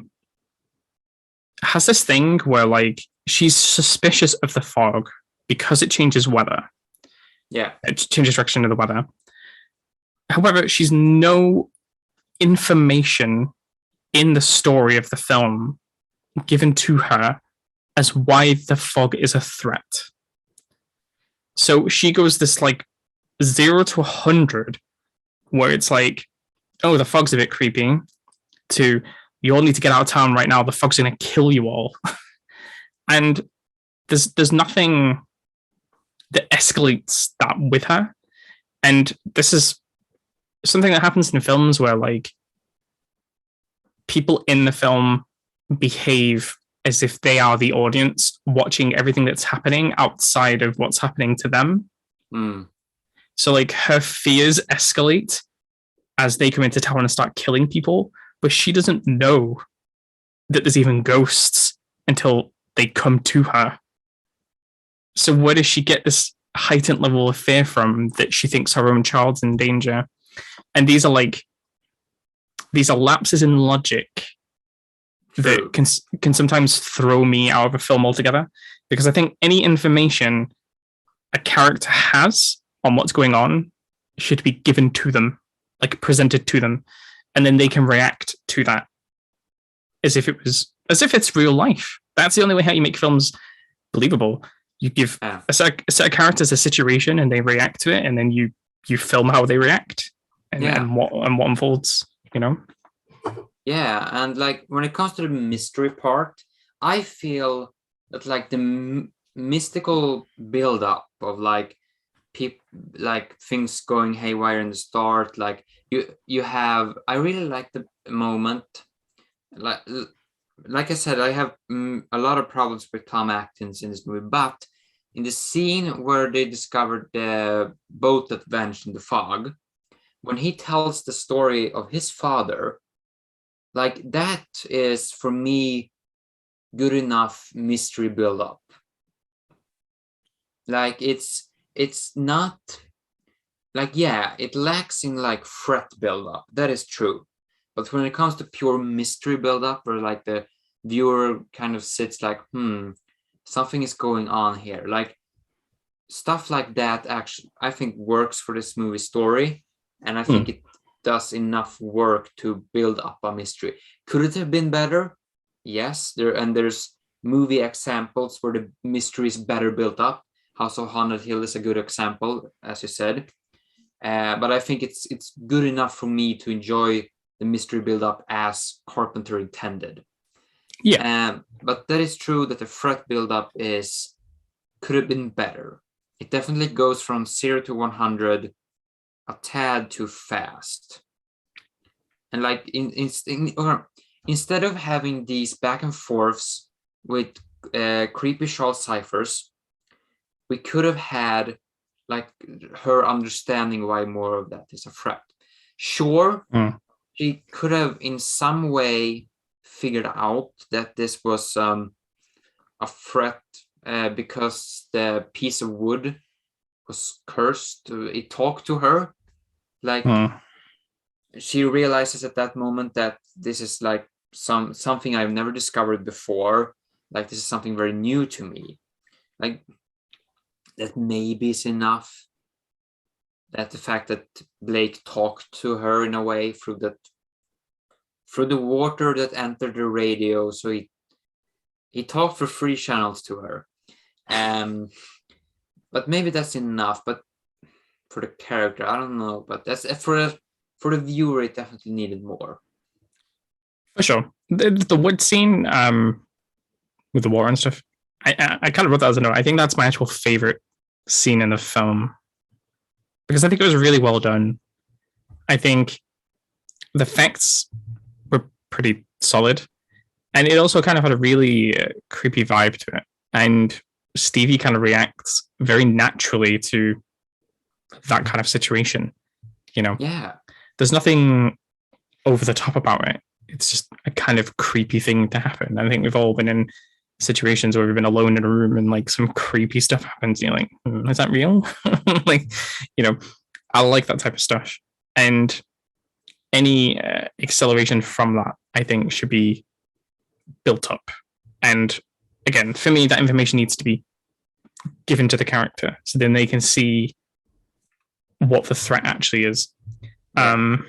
this thing where like she's suspicious of the fog because it changes weather. Yeah. It changes direction of the weather. However, she's no information in the story of the film given to her as why the fog is a threat. So she goes this like 0 to 100 where it's like, oh, the fog's a bit creepy, to you all need to get out of town right now. The fog's going to kill you all. And there's nothing that escalates that with her. And this is something that happens in films where like people in the film behave as if they are the audience watching everything that's happening outside of what's happening to them. Mm. So like her fears escalate as they come into town and start killing people, but she doesn't know that there's even ghosts until they come to her. So where does she get this heightened level of fear from that she thinks her own child's in danger? And these are lapses in logic that can sometimes throw me out of a film altogether, because I think any information a character has on what's going on should be given to them, like presented to them, and then they can react to that as if it's real life. That's the only way how you make films believable. You give a set of characters a situation and they react to it, and then you film how they react and what unfolds, Yeah, and like when it comes to the mystery part, I feel that like the mystical build-up of like like things going haywire in the start, like you have. I really like the moment. Like I said, I have a lot of problems with Tom Atkins in this movie, but in the scene where they discovered the boat that vanished in the fog, when he tells the story of his father. Like that is for me good enough mystery build up. Like it's not like, yeah, it lacks in like threat build up. That is true. But when it comes to pure mystery build up, where like the viewer kind of sits like, something is going on here. Like stuff like that actually I think works for this movie story. And I think it does enough work to build up a mystery. Could it have been better? Yes, there's movie examples where the mystery is better built up. House of Haunted Hill is a good example, as you said. But I think it's good enough for me to enjoy the mystery build up as Carpenter intended. Yeah. But that is true that the threat build up could have been better. It definitely goes from 0 to 100 a tad too fast. And like or instead of having these back and forths with creepy shawl ciphers, we could have had like her understanding why more of that is a threat. Sure, she could have in some way figured out that this was a threat because the piece of wood was cursed. It talked to her. Like she realizes at that moment that this is like something I've never discovered before. Like this is something very new to me. Like that maybe is enough. That the fact that Blake talked to her in a way through the water that entered the radio, so he talked through 3 channels to her. But maybe that's enough. But for the character, I don't know. But that's for the viewer, it definitely needed more. For sure. The wood scene with the water and stuff, I kind of wrote that as a note. I think that's my actual favorite scene in the film, because I think it was really well done. I think the effects were pretty solid, and it also kind of had a really creepy vibe to it. And Stevie kind of reacts very naturally to that kind of situation. Yeah. There's nothing over the top about it. It's just a kind of creepy thing to happen. I think we've all been in situations where we've been alone in a room and like some creepy stuff happens. And you're like, is that real? Like, I like that type of stuff. And any acceleration from that, I think, should be built up. And again, for me, that information needs to be given to the character so then they can see what the threat actually is. But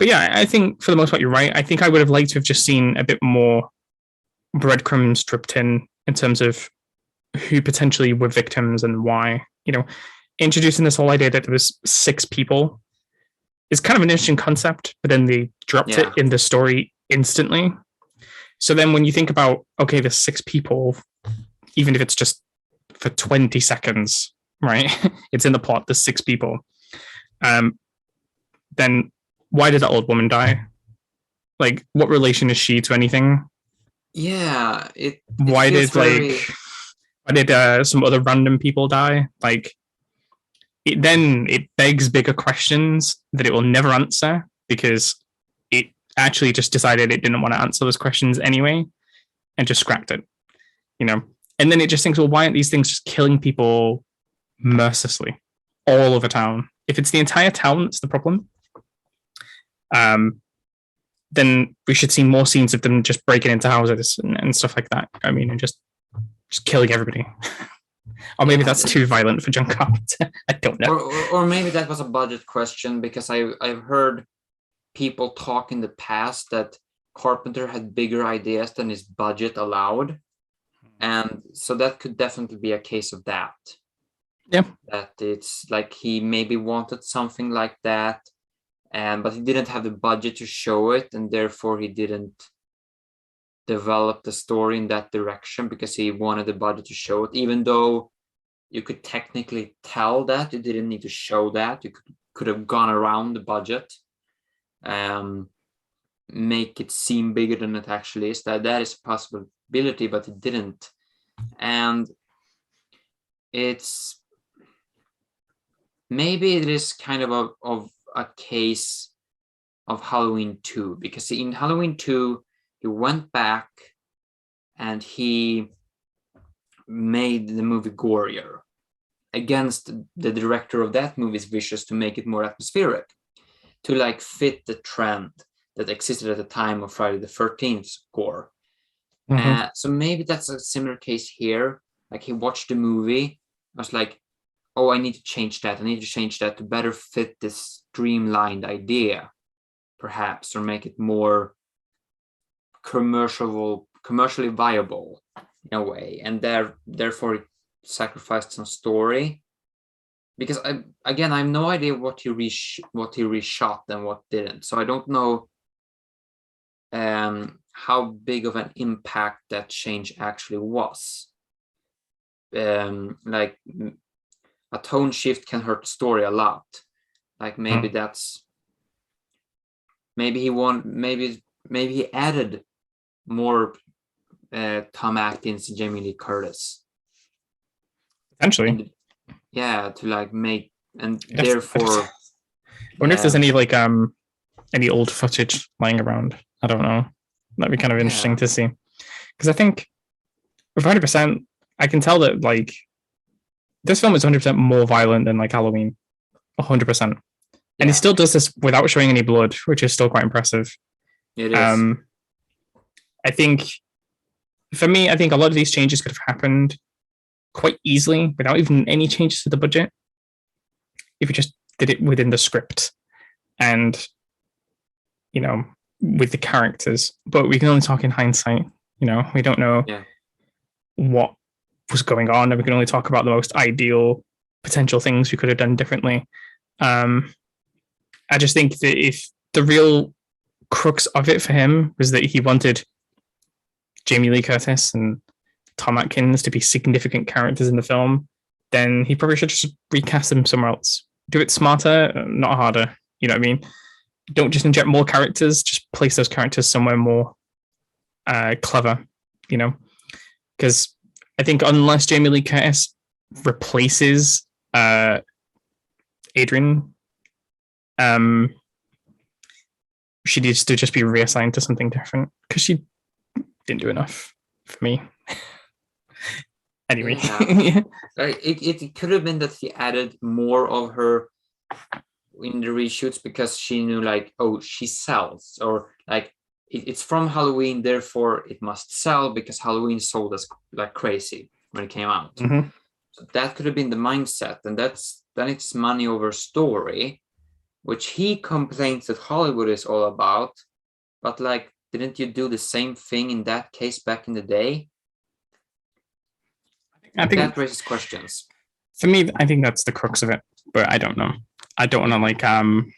yeah, I think for the most part, you're right. I think I would have liked to have just seen a bit more breadcrumbs dripped in terms of who potentially were victims and why. Introducing this whole idea that there was 6 people is kind of an interesting concept, but then they dropped it in the story instantly. So then when you think about, okay, there's 6 people, even if it's just for 20 seconds, right? It's in the plot, there's 6 people. Then why did that old woman die? Like, what relation is she to anything? Yeah. Why did some other random people die? Like, it begs bigger questions that it will never answer, because it actually just decided it didn't want to answer those questions anyway and just scrapped it, And then it just thinks, well, why aren't these things just killing people mercilessly all over town? If it's the entire town that's the problem, then we should see more scenes of them just breaking into houses and stuff like that. I mean, and just killing everybody. Or maybe that's too violent for John Carpenter. I don't know. Or maybe that was a budget question, because I've heard people talk in the past that Carpenter had bigger ideas than his budget allowed. And so that could definitely be a case of that. Yeah. That it's like he maybe wanted something like that, but he didn't have the budget to show it, and therefore he didn't develop the story in that direction because he wanted the budget to show it, even though you could technically tell that you didn't need to show that. You could have gone around the budget, make it seem bigger than it actually is. That is a possibility, but it didn't. And it's maybe it is kind of a case of Halloween 2, because in Halloween 2 he went back and he made the movie gorier against the director of that movie's wishes to make it more atmospheric, to like fit the trend that existed at the time of Friday the 13th gore. So maybe that's a similar case here. Like he watched the movie, was like, oh, I need to change that. I need to change that to better fit this streamlined idea, perhaps, or make it more commercially viable in a way. And therefore it sacrificed some story. Because I have no idea what he reshot and what didn't. So I don't know how big of an impact that change actually was. Like a tone shift can hurt the story a lot. Like maybe that's Maybe he added more Tom Atkins and Jamie Lee Curtis. Potentially. To like make, and therefore I wonder if there's any like any old footage lying around. I don't know. That'd be kind of interesting to see. Because I think with 100%, I can tell that like this film is 100% more violent than like Halloween. 100%. And he still does this without showing any blood, which is still quite impressive. It is. I think, for me, I think a lot of these changes could have happened quite easily without even any changes to the budget if you just did it within the script and, you know, with the characters. But we can only talk in hindsight. You know, we don't know what was going on, and we can only talk about the most ideal potential things we could have done differently. I just think that if the real crux of it for him was that he wanted Jamie Lee Curtis and Tom Atkins to be significant characters in the film, then he probably should just recast them somewhere else. Do it smarter, not harder. You know what I mean? Don't just inject more characters, just place those characters somewhere more clever, you know? Because I think unless Jamie Lee Curtis replaces Adrian, she needs to just be reassigned to something different because she didn't do enough for me. Anyway, it could have been that he added more of her in the reshoots because she knew like, oh, she sells, or like it's from Halloween, therefore it must sell because Halloween sold us like crazy when it came out. Mm-hmm. So that could have been the mindset, and then it's money over story, which he complains that Hollywood is all about. But like, didn't you do the same thing in that case back in the day? I think that raises questions. For me, I think that's the crux of it, but I don't know. I don't want to like, I don't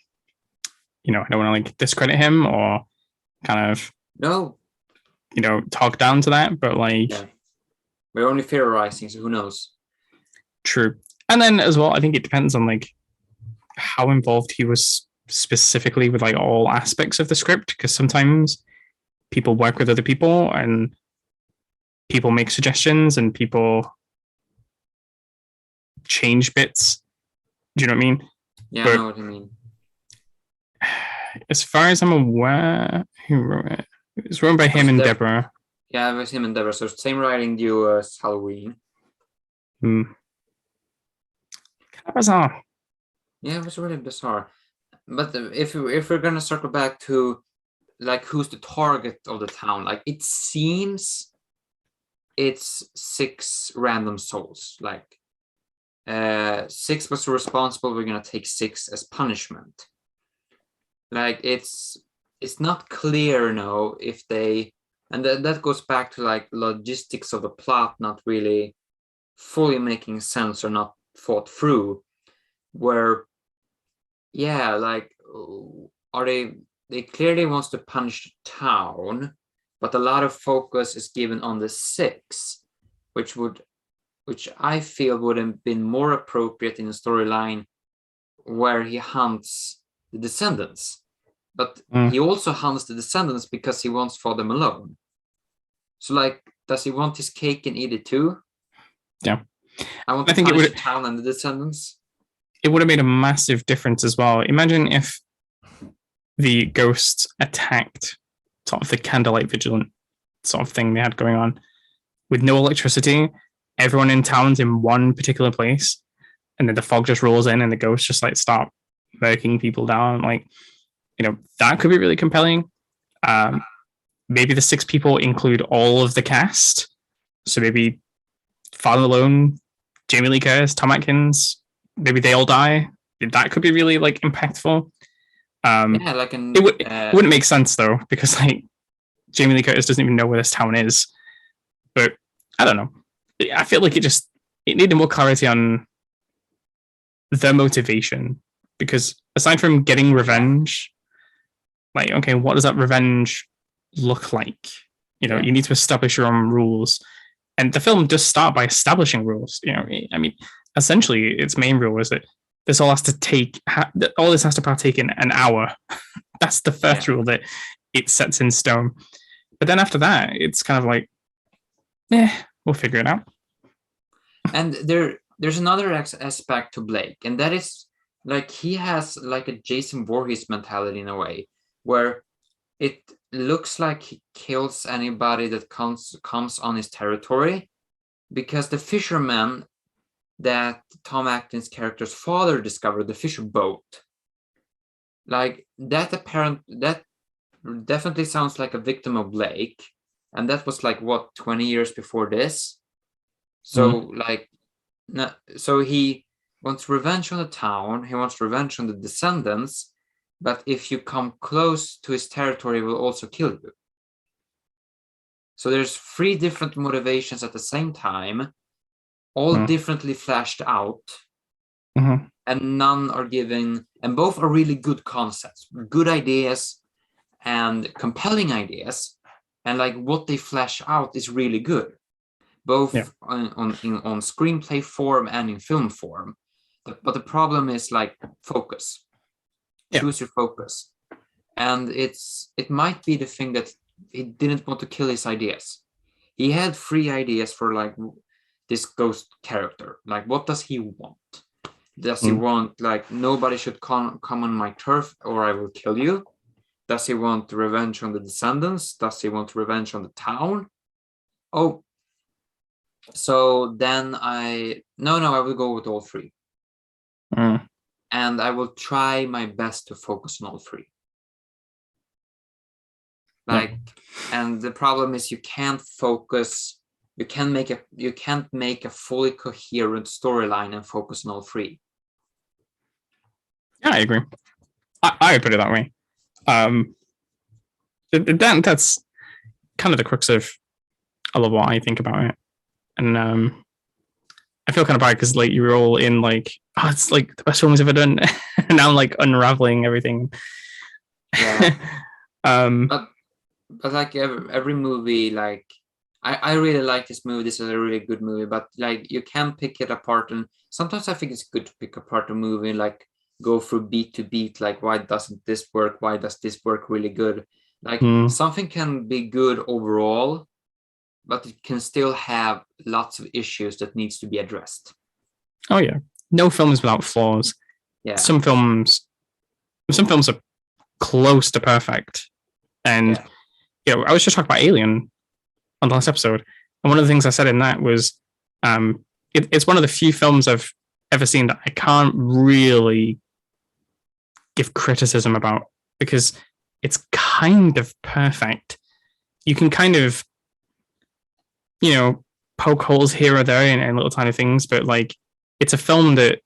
want to like discredit him or kind of, talk down to that, but like, we're only theorizing, so who knows? True. And then as well, I think it depends on like how involved he was specifically with like all aspects of the script, because sometimes people work with other people and people make suggestions and people change bits. Do you know what I mean? Yeah, I know what you mean. As far as I'm aware, who wrote it? It was written by him and Deborah. Yeah, it was him and Deborah. So same writing duo as Halloween. Kind of bizarre. Yeah, it was really bizarre. But if we're gonna circle back to like who's the target of the town, like it seems it's 6 random souls. Like 6 was responsible. We're gonna take 6 as punishment. Like it's not clear now if they, and that goes back to like logistics of the plot not really fully making sense or not thought through. Where, like, are they clearly wants to punish the town, but a lot of focus is given on the 6, which I feel would have been more appropriate in a storyline where he hunts the descendants. But he also hunts the descendants because he wants for them alone. So, like, does he want his cake and eat it too? Yeah. I think it would the town and the descendants. It would have made a massive difference as well. Imagine if the ghosts attacked sort of the candlelight vigilant sort of thing they had going on with no electricity. Everyone in town's in one particular place, and then the fog just rolls in and the ghosts just like start murking people down. Like, that could be really compelling. Maybe the 6 people include all of the cast. So maybe Father Malone, Jamie Lee Curtis, Tom Atkins, maybe they all die. That could be really like impactful. It wouldn't make sense though, because like Jamie Lee Curtis doesn't even know where this town is. But I don't know. I feel like it needed more clarity on their motivation, because aside from getting revenge, like, okay, what does that revenge look like? You need to establish your own rules. And the film does start by establishing rules. I mean, essentially, its main rule is that this has to partake in an hour. That's the first rule that it sets in stone. But then after that, it's kind of like, we'll figure it out. And there's another aspect to Blake, and that is like he has like a Jason Voorhees mentality in a way, where it looks like he kills anybody that comes on his territory, because the fisherman that Tom Atkins' character's father discovered, the fisher boat, like that definitely sounds like a victim of Blake, and that was like what 20 years before this. So so he wants revenge on the town, he wants revenge on the descendants, but if you come close to his territory, he will also kill you. So there's 3 different motivations at the same time, all differently flashed out, and none are given, and both are really good concepts, good ideas and compelling ideas, and like what they flash out is really good, both on screenplay form and in film form. But the problem is like focus. Choose your focus. And it might be the thing that he didn't want to kill his ideas. He had 3 ideas for like this ghost character. Like, what does he want? Does he want like nobody should come on my turf or I will kill you? Does he want revenge on the descendants? Does he want revenge on the town? Oh, so then I will go with all 3. And I will try my best to focus on all 3. Like, and the problem is you can't focus. You can't make a fully coherent storyline and focus on all 3. Yeah, I agree. I would put it that way. That's kind of the crux of a lot of what I think about it, and I feel kind of bad because like you were all in like, oh, it's like the best film he's ever done, and now I'm like unraveling everything. Yeah. But like every movie, like I really like this movie. This is a really good movie, but like you can pick it apart, and sometimes I think it's good to pick apart a movie, like go through beat to beat, like why doesn't this work? Why does this work really good? Like something can be good overall, but it can still have lots of issues that needs to be addressed. Oh yeah, no film is without flaws. Yeah, some films are close to perfect, and I was just talking about Alien on the last episode, and one of the things I said in that was, it's one of the few films I've ever seen that I can't really give criticism about because it's kind of perfect. You can kind of, poke holes here or there and little tiny things, but like it's a film that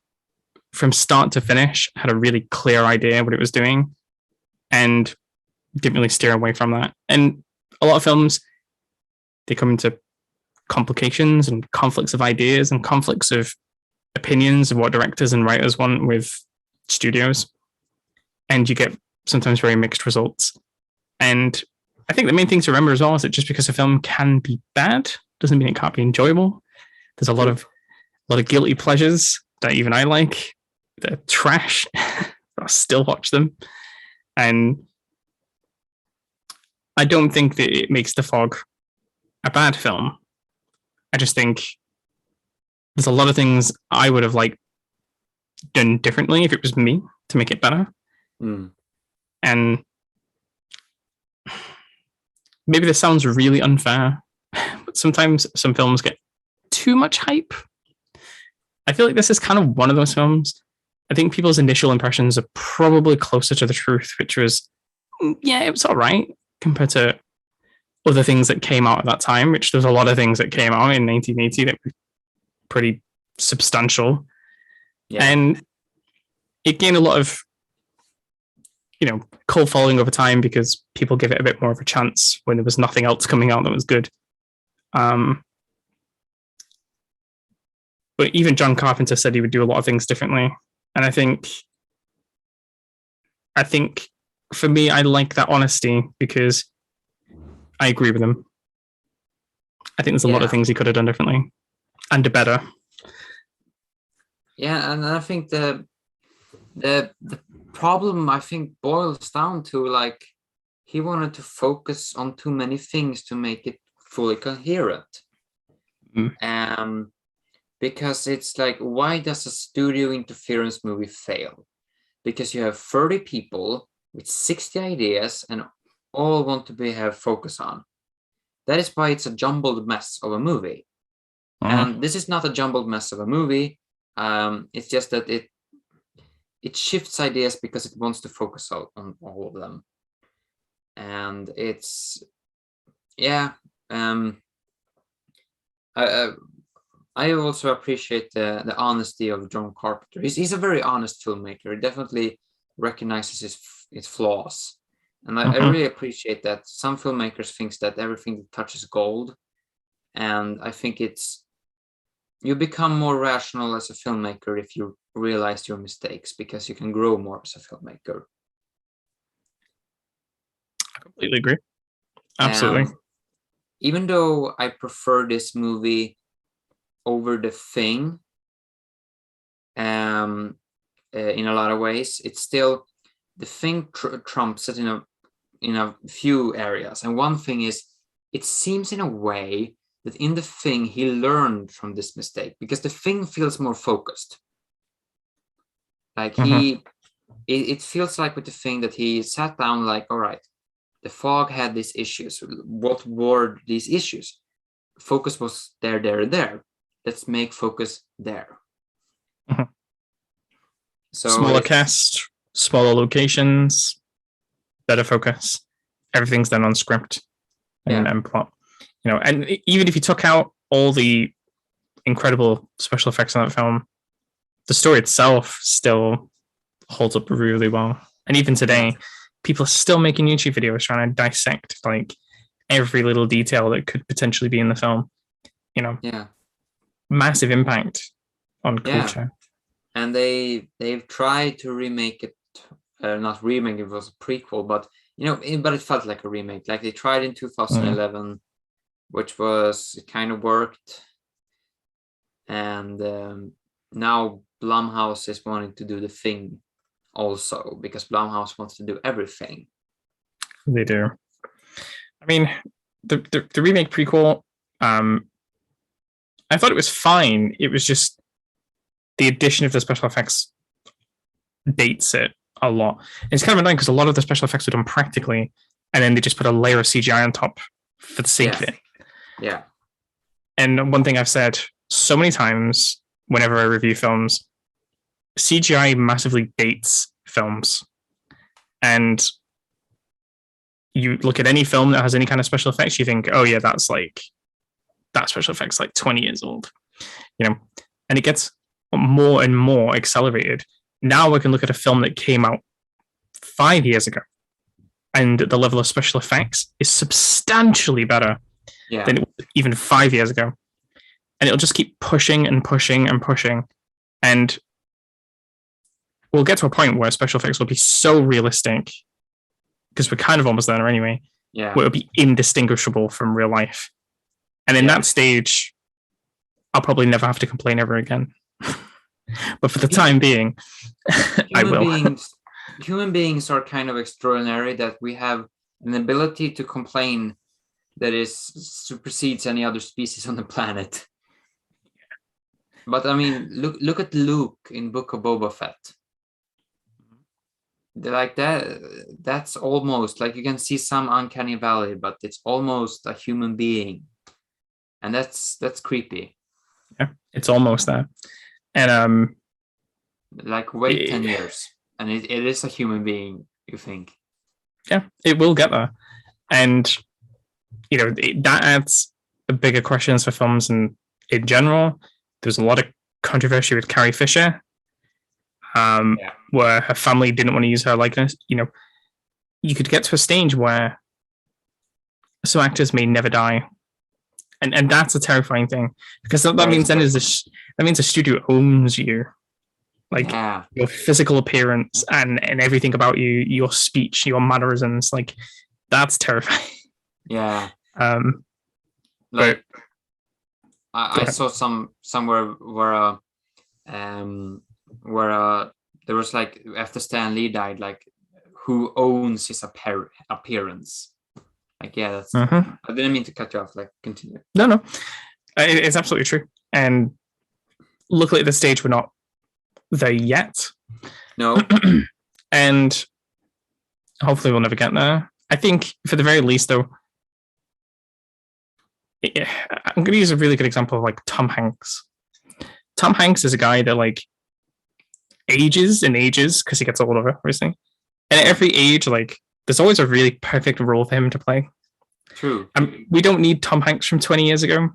from start to finish had a really clear idea what it was doing and didn't really steer away from that. And a lot of films, they come into complications and conflicts of ideas and conflicts of opinions of what directors and writers want with studios, and you get sometimes very mixed results. And I think the main thing to remember as well is that just because a film can be bad doesn't mean it can't be enjoyable. There's a lot of guilty pleasures that even I like. They're trash, but I still watch them. And I don't think that it makes The Fog a bad film. I just think there's a lot of things I would have like done differently if it was me to make it better. And maybe this sounds really unfair, but sometimes some films get too much hype. I feel like this is kind of one of those films. I think people's initial impressions are probably closer to the truth, which was, it was all right compared to other things that came out at that time, which there's a lot of things that came out in 1980 that were pretty substantial. Yeah. And it gained a lot of, cult following over time because people give it a bit more of a chance when there was nothing else coming out that was good. But even John Carpenter said he would do a lot of things differently. And I think for me, I like that honesty because I agree with him. I think there's a lot of things he could have done differently and do better. Yeah, and I think the problem, I think, boils down to like he wanted to focus on too many things to make it fully coherent. Because it's like, why does a studio interference movie fail? Because you have 30 people with 60 ideas and all want to have focus on. That is why it's a jumbled mess of a movie. And this is not a jumbled mess of a movie. It's just that it shifts ideas because it wants to focus on all of them. And it's, yeah. I also appreciate the honesty of John Carpenter. He's a very honest filmmaker. He definitely recognizes his flaws. And I really appreciate that. Some filmmakers think that everything that touches gold. And I think you become more rational as a filmmaker if you realize your mistakes, because you can grow more as a filmmaker. I completely agree. Absolutely. Even though I prefer this movie over The Thing, in a lot of ways, it's still The Thing trumps it in a few areas. And one thing is, it seems in a way that in The Thing he learned from this mistake, because The Thing feels more focused. Like it feels like with The Thing that he sat down like, all right, the fog had these issues. What were these issues? Focus was there, and there. Let's make focus there. So smaller cast, smaller locations, better focus. Everything's done on script and plot. You know, and even if you took out all the incredible special effects in that film, the story itself still holds up really well. And even today, people are still making YouTube videos trying to dissect like every little detail that could potentially be in the film. You know, massive impact on culture. And they've tried to remake it, not remake, it was a prequel, but but it felt like a remake. Like they tried in 2011, which it kind of worked, and now Blumhouse is wanting to do The Thing also, because Blumhouse wants to do everything. They do. I mean, the remake prequel, I thought it was fine. It was just the addition of the special effects dates it a lot. And it's kind of annoying because a lot of the special effects were done practically, and then they just put a layer of CGI on top for the sake of it. Yeah. And one thing I've said so many times whenever I review films, CGI massively dates films. And you look at any film that has any kind of special effects, you think, oh yeah, that special effects like 20 years old, and it gets more and more accelerated. Now we can look at a film that came out 5 years ago, and the level of special effects is substantially better than it was even 5 years ago. And it'll just keep pushing and pushing and pushing. And we'll get to a point where special effects will be so realistic, because we're kind of almost there anyway, where it'll be indistinguishable from real life. And in that stage, I'll probably never have to complain ever again. But for the time being, I will. Human beings are kind of extraordinary, that we have an ability to complain that supersedes any other species on the planet. But I mean, look at Luke in Book of Boba Fett. Like that's almost like, you can see some uncanny valley, but it's almost a human being, and that's creepy. Yeah, it's almost that. And like wait 10 years and it is a human being, you think. Yeah, it will get there. And that adds bigger questions for films in general. There's a lot of controversy with Carrie Fisher, where her family didn't want to use her likeness. You could get to a stage where some actors may never die, and that's a terrifying thing, because that means that means a studio owns you, like your physical appearance and everything about you, your speech, your mannerisms. Like, that's terrifying. Yeah. But I saw somewhere where a there was like after Stan Lee died, like who owns his appearance? Like, yeah, that's. Mm-hmm. I didn't mean to cut you off. Like, continue. No, it's absolutely true. And luckily, at this stage, we're not there yet. No. And hopefully, we'll never get there. I think, for the very least, though, I'm going to use a really good example of like Tom Hanks. Tom Hanks is a guy that like ages and ages because he gets older, obviously. And at every age, like there's always a really perfect role for him to play. True. We don't need Tom Hanks from 20 years ago.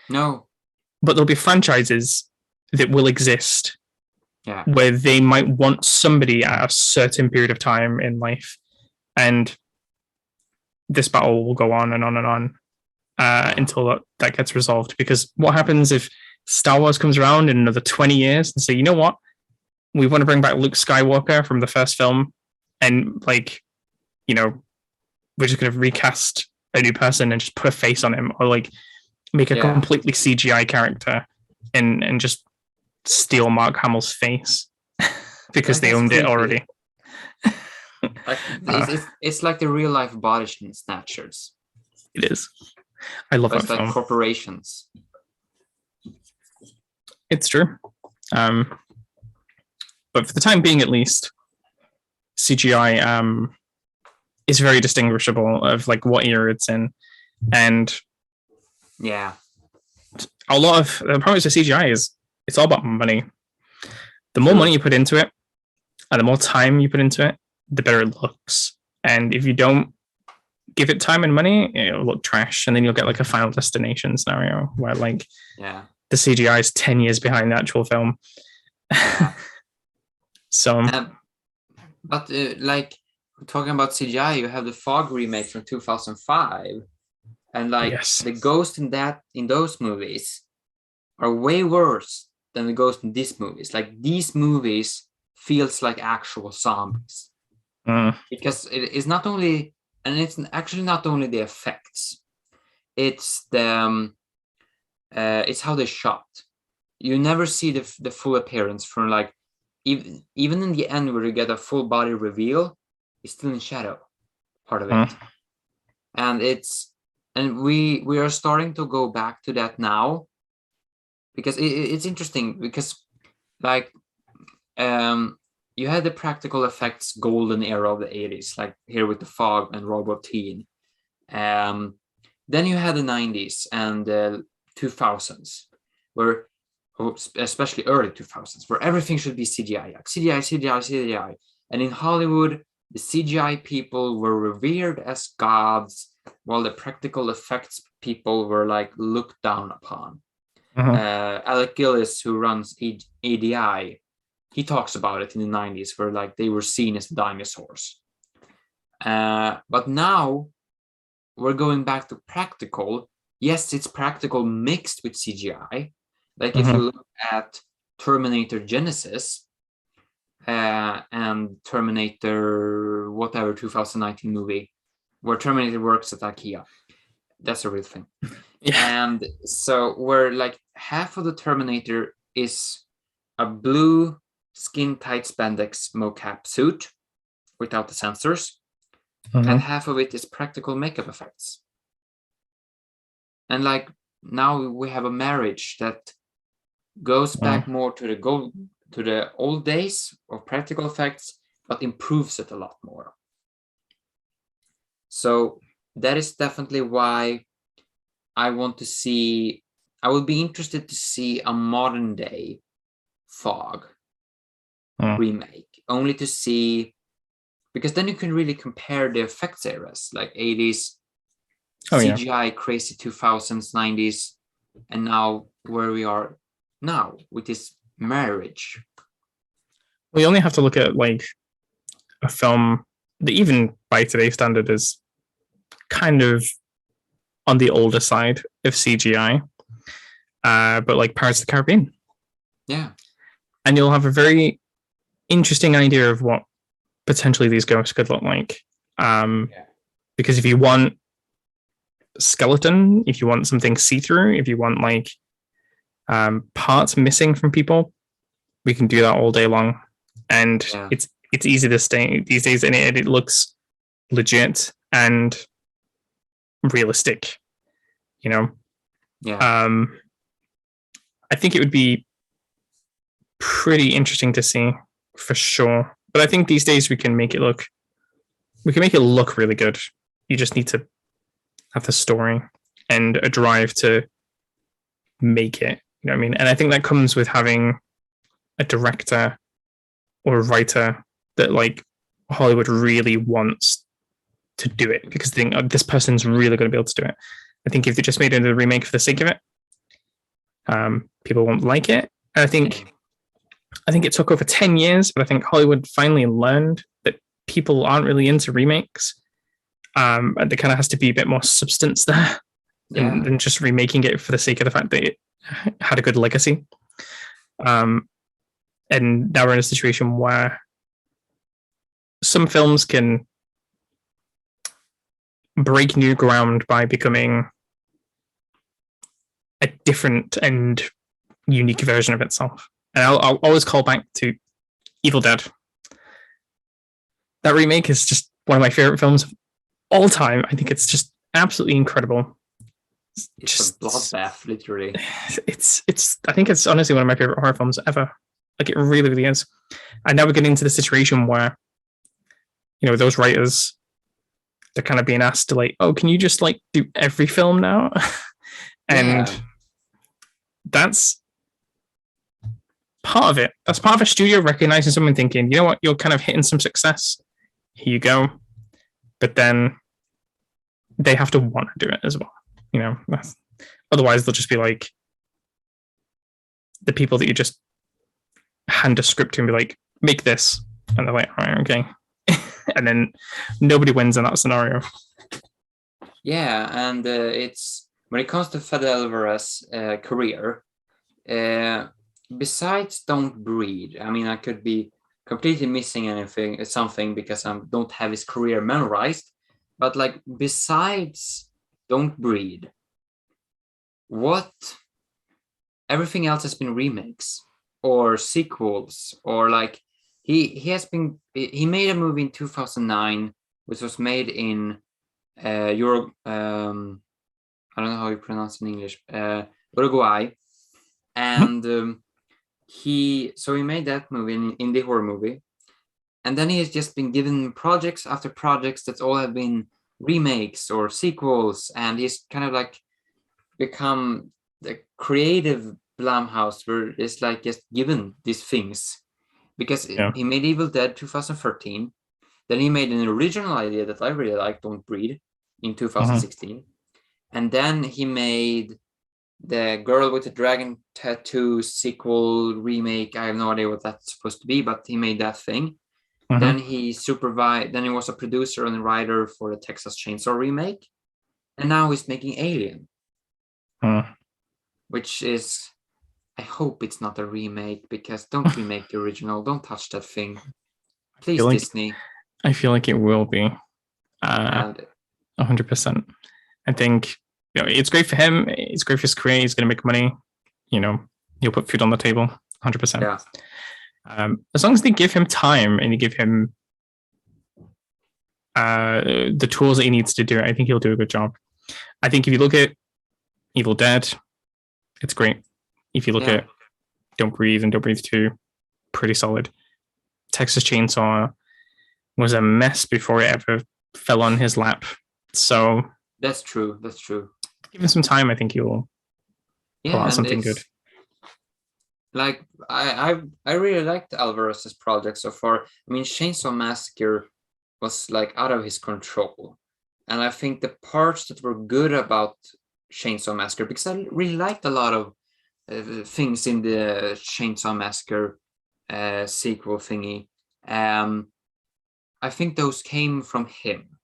No. But there'll be franchises that will exist Yeah. where they might want somebody at a certain period of time in life. And this battle will go on and on and on until that gets resolved. Because what happens if Star Wars comes around in another 20 years and say, you know what? We want to bring back Luke Skywalker from the first film, and like, you know, we're just going to recast a new person and just put a face on him, or like make a completely CGI character and just steal Mark Hamill's face because they owned it already. Like, it's like the real life body snatchers. It is. I love that film. Like corporations. It's true. But for the time being, at least, CGI is very distinguishable of like what era it's in. And yeah, a lot of the problem with CGI is it's all about money. The more money you put into it and the more time you put into it, the better it looks. And if you don't give it time and money, it'll look trash. And then you'll get like a Final Destination scenario where like the CGI is 10 years behind the actual film. Yeah. So, but like talking about CGI, you have the Fog remake from 2005, and like the ghosts in those movies are way worse than the ghosts in these movies. Like these movies feels like actual zombies because it is not only, and it's actually not only the effects, it's the it's how they shot. You never see the full appearance from like. Even in the end where you get a full body reveal, it's still in shadow, part of it. And we are starting to go back to that now, because it's interesting, because like you had the practical effects golden era of the 80s, like here with the Fog and Boutine. Then you had the 90s and 2000s, where especially early 2000s, where everything should be CGI, like CGI. And in Hollywood, the CGI people were revered as gods, while the practical effects people were like looked down upon. Alec Gillis, who runs ADI, he talks about it in the 90s, where like they were seen as dinosaurs. But now we're going back to practical. Yes, it's practical mixed with CGI. Like if you look at Terminator Genesis and Terminator whatever 2019 movie where Terminator works at IKEA, that's a real thing. And so where like half of the Terminator is a blue skin tight spandex mocap suit without the sensors, and half of it is practical makeup effects. And like now we have a marriage that goes back more to the old days of practical effects, but improves it a lot more. So that is definitely why I would be interested to see a modern day Fog remake, only to see, because then you can really compare the effects eras, like 80s CGI, crazy 2000s, 90s, and now where we are now with this marriage. We only have to look at like a film that even by today's standard is kind of on the older side of CGI, but like Pirates of the Caribbean. Yeah. And you'll have a very interesting idea of what potentially these ghosts could look like. Because if you want skeleton, if you want something see-through, if you want like parts missing from people, we can do that all day long. and Yeah. it's easy these days, and it looks legit and realistic. You know, Yeah. I think it would be pretty interesting to see for sure. But I think these days we can make it look really good. You just need to have the story and a drive to make it. You know what I mean? And I think that comes with having a director or a writer that like Hollywood really wants to do it, because they think, oh, this person's really going to be able to do it. I think if they just made it a remake for the sake of it, people won't like it. And I think it took over 10 years, but I think Hollywood finally learned that people aren't really into remakes. And there kind of has to be a bit more substance there than just remaking it for the sake of the fact that it had a good legacy. And now we're in a situation where some films can break new ground by becoming a different and unique version of itself. And I'll always call back to Evil Dead. That remake is just one of my favorite films of all time. I think it's just absolutely incredible. It's just a bloodbath, literally. I think it's honestly one of my favorite horror films ever. Like, it really, really is. And now we're getting into the situation where, you know, those writers, they're kind of being asked to like, oh, can you just like do every film now? And that's part of it. That's part of a studio recognizing someone, thinking, you know what, you're kind of hitting some success. Here you go. But then they have to want to do it as well. You know, otherwise they'll just be like the people that you just hand a script to and be like, make this. And they're like, all right, okay. And then nobody wins in that scenario. Yeah, and it's when it comes to Fede Alvarez's career, besides Don't Breed, I mean, I could be completely missing something because I don't have his career memorized, but like besides Don't Breed, everything else has been remakes or sequels, or like he made a movie in 2009 which was made in I don't know how you pronounce it in English, Uruguay, and he made that movie, an indie horror movie, and then he has just been given projects after projects that all have been remakes or sequels, and he's kind of like become the creative Blumhouse where it's like just given these things, because he made Evil Dead 2013, then he made an original idea that I really like, Don't Breed, in 2016, and then he made the Girl with the Dragon Tattoo sequel remake. I have no idea what that's supposed to be, but he made that thing. Then he then he was a producer and a writer for the Texas Chainsaw remake, and now he's making Alien, which is, I hope it's not a remake, because don't remake the original. Don't touch that thing, please, Disney. I feel like it will be 100%. I think, you know, it's great for him. It's great for his career. He's going to make money. You know, he'll put food on the table. 100%. Yeah. As long as they give him time and you give him the tools that he needs to do it, I think he'll do a good job. I think if you look at Evil Dead, it's great. If you look at Don't Breathe and Don't Breathe 2, pretty solid. Texas Chainsaw was a mess before it ever fell on his lap. So that's true. Give him some time. I think he will pull out something good. Like I really liked Alvarez's project so far. I mean, Chainsaw Massacre was like out of his control, and I think the parts that were good about Chainsaw Massacre, because I really liked a lot of things in the Chainsaw Massacre sequel thingy. I think those came from him,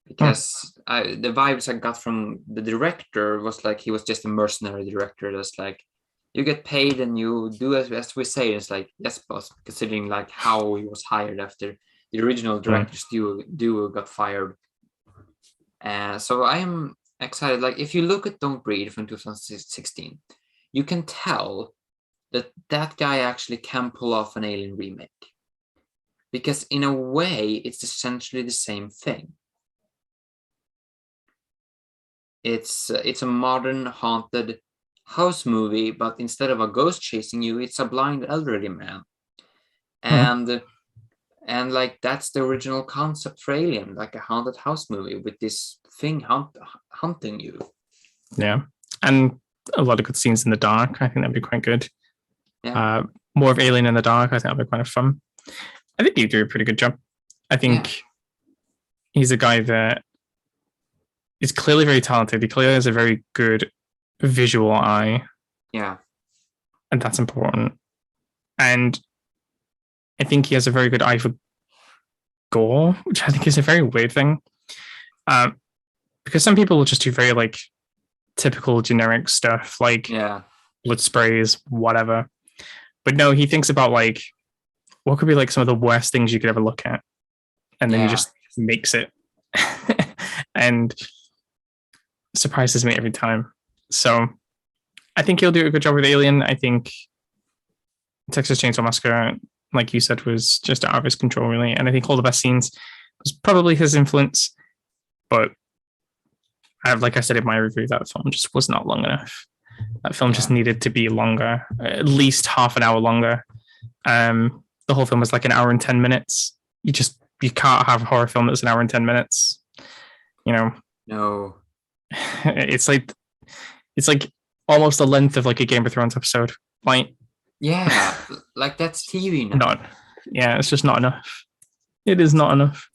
because the vibes I got from the director was like he was just a mercenary director that's like, you get paid and you do as we say. It's like, yes, boss, considering like how he was hired after the original director's duo got fired. So I am excited. Like, if you look at Don't Breed from 2016, you can tell that guy actually can pull off an Alien remake. because in a way, it's essentially the same thing. It's a modern haunted house movie, but instead of a ghost chasing you, it's a blind elderly man. And like that's the original concept for Alien, like a haunted house movie with this thing hunting you. Yeah, and a lot of good scenes in the dark. I think that'd be quite good. Yeah. More of Alien in the dark. I think that'd be kind of fun. I think you do a pretty good job. I think he's a guy that is clearly very talented. He clearly has a very good visual eye. Yeah. And that's important. And I think he has a very good eye for gore, which I think is a very weird thing. Because some people will just do very like typical generic stuff, like blood sprays, whatever. But no, he thinks about like what could be like some of the worst things you could ever look at. And then he just makes it. And surprises me every time. So I think he'll do a good job with Alien. I think Texas Chainsaw Massacre, like you said, was just out of his control, really. And I think all the best scenes was probably his influence. But like I said in my review, that film just was not long enough. That film just needed to be longer, at least half an hour longer. The whole film was like an hour and 10 minutes. You can't have a horror film that's an hour and 10 minutes. You know? No. It's like almost the length of like a Game of Thrones episode. Like, yeah, like that's TV now. It's just not enough. It is not enough.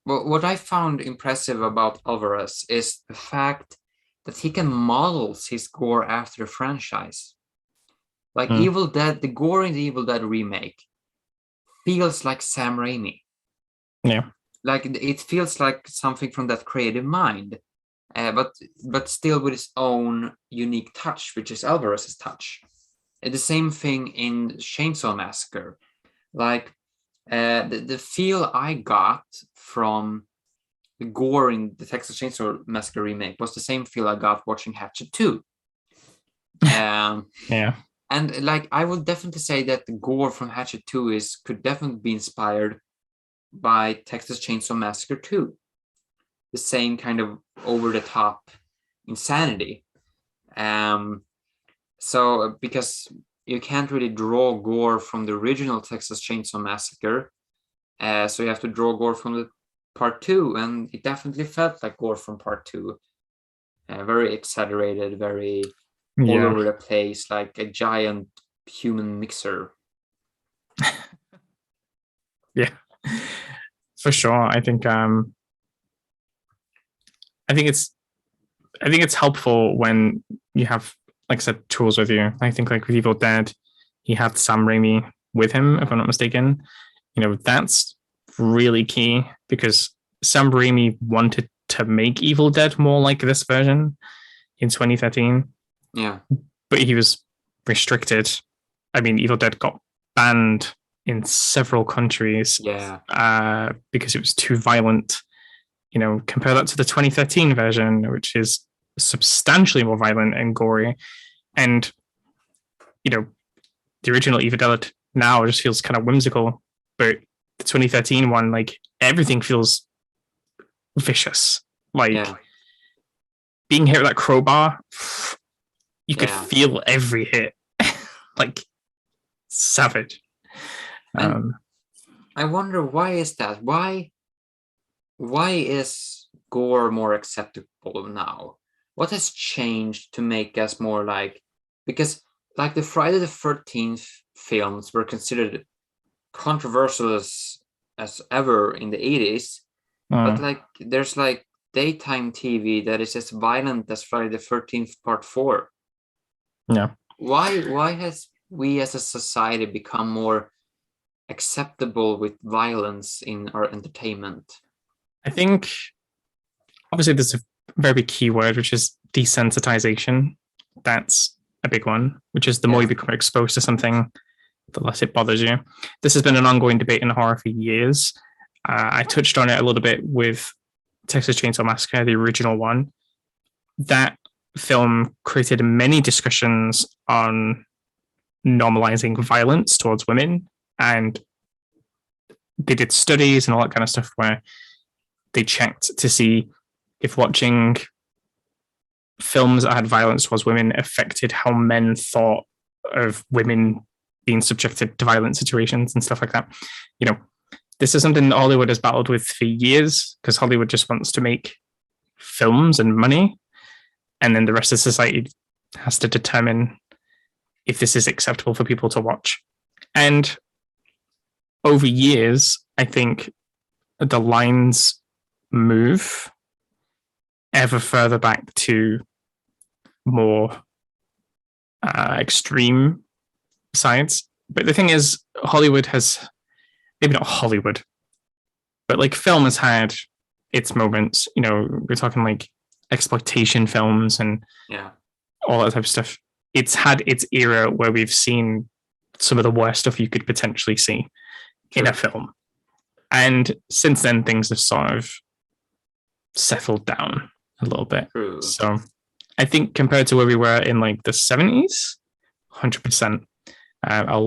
Well, what I found impressive about Alvarez is the fact that he can model his gore after the franchise. Like Evil Dead, the gore in the Evil Dead remake feels like Sam Raimi. Yeah. Like it feels like something from that creative mind. But still with its own unique touch, which is Alvarez's touch. The same thing in Chainsaw Massacre. Like the feel I got from the gore in the Texas Chainsaw Massacre remake was the same feel I got watching Hatchet 2. And like I would definitely say that the gore from Hatchet 2 could definitely be inspired by Texas Chainsaw Massacre 2. The same kind of over-the-top insanity. So because you can't really draw gore from the original Texas Chainsaw Massacre, so you have to draw gore from the part 2, and it definitely felt like gore from part 2. Very exaggerated, very all over the place, like a giant human mixer. Yeah, for sure. I think it's helpful when you have, like I said, tools with you. I think like with Evil Dead, he had Sam Raimi with him, if I'm not mistaken. You know, that's really key because Sam Raimi wanted to make Evil Dead more like this version in 2013. Yeah. But he was restricted. I mean, Evil Dead got banned in several countries because it was too violent. You know, compare that to the 2013 version, which is substantially more violent and gory. And, you know, the original Evil Dead now just feels kind of whimsical. But the 2013 one, like, everything feels vicious. Like, being hit with that crowbar, you could feel every hit. Like, savage. I wonder, why is that? Why is gore more acceptable now? What has changed to make us more like, because like the Friday the 13th films were considered controversial as ever in the 80s, but like there's like daytime TV that is as violent as Friday the 13th Part 4. Yeah. Why has we as a society become more acceptable with violence in our entertainment? I think obviously there's a very big key word, which is desensitization. That's a big one, which is the more you become exposed to something, the less it bothers you. This has been an ongoing debate in horror for years. I touched on it a little bit with Texas Chainsaw Massacre, the original one. That film created many discussions on normalizing violence towards women and they did studies and all that kind of stuff where they checked to see if watching films that had violence towards women affected how men thought of women being subjected to violent situations and stuff like that. You know, this is something that Hollywood has battled with for years, because Hollywood just wants to make films and money, and then the rest of society has to determine if this is acceptable for people to watch. And over years, I think the lines move ever further back to more extreme sides. But the thing is, Hollywood has, maybe not Hollywood, but like film has had its moments. You know, we're talking like exploitation films and all that type of stuff. It's had its era where we've seen some of the worst stuff you could potentially see in a film. And since then, things have sort of settled down a little bit. True. So I think compared to where we were in like the 70s, 100%, a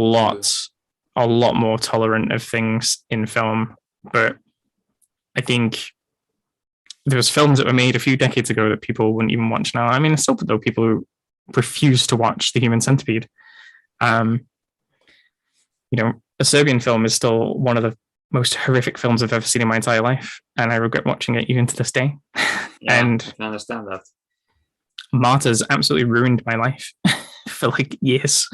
lot more tolerant of things in film. But I think there was films that were made a few decades ago that people wouldn't even watch now. I mean, still though, people who refuse to watch The Human Centipede. You know, a Serbian film is still one of the most horrific films I've ever seen in my entire life, and I regret watching it even to this day. And I can understand that. Martyrs absolutely ruined my life for like years.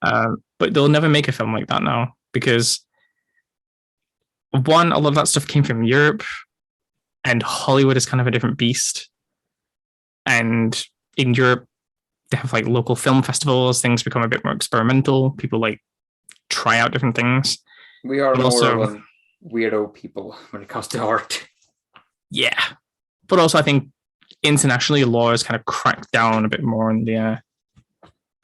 But they'll never make a film like that now, because one, a lot of that stuff came from Europe, and Hollywood is kind of a different beast. And in Europe, they have like local film festivals, things become a bit more experimental. People like try out different things. We are more of weirdo people when it comes to art. Yeah. But also I think internationally law has kind of cracked down a bit more on the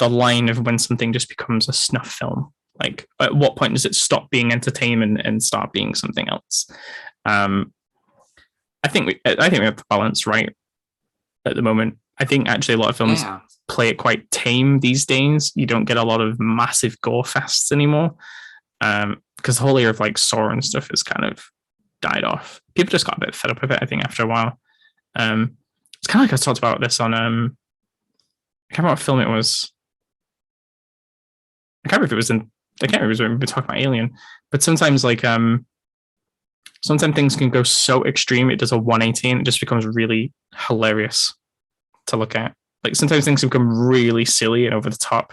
line of when something just becomes a snuff film. Like at what point does it stop being entertainment and start being something else? I think we have the balance right at the moment. I think actually a lot of films play it quite tame these days. You don't get a lot of massive gore fests anymore, because the whole era of like Saw and stuff has kind of died off. People just got a bit fed up with it, I think, after a while. It's kind of like I talked about this on I can't remember what film it was. I can't remember if it was when we were talking about Alien, but sometimes like sometimes things can go so extreme it does a 180 and it just becomes really hilarious to look at. Like sometimes things become really silly and over the top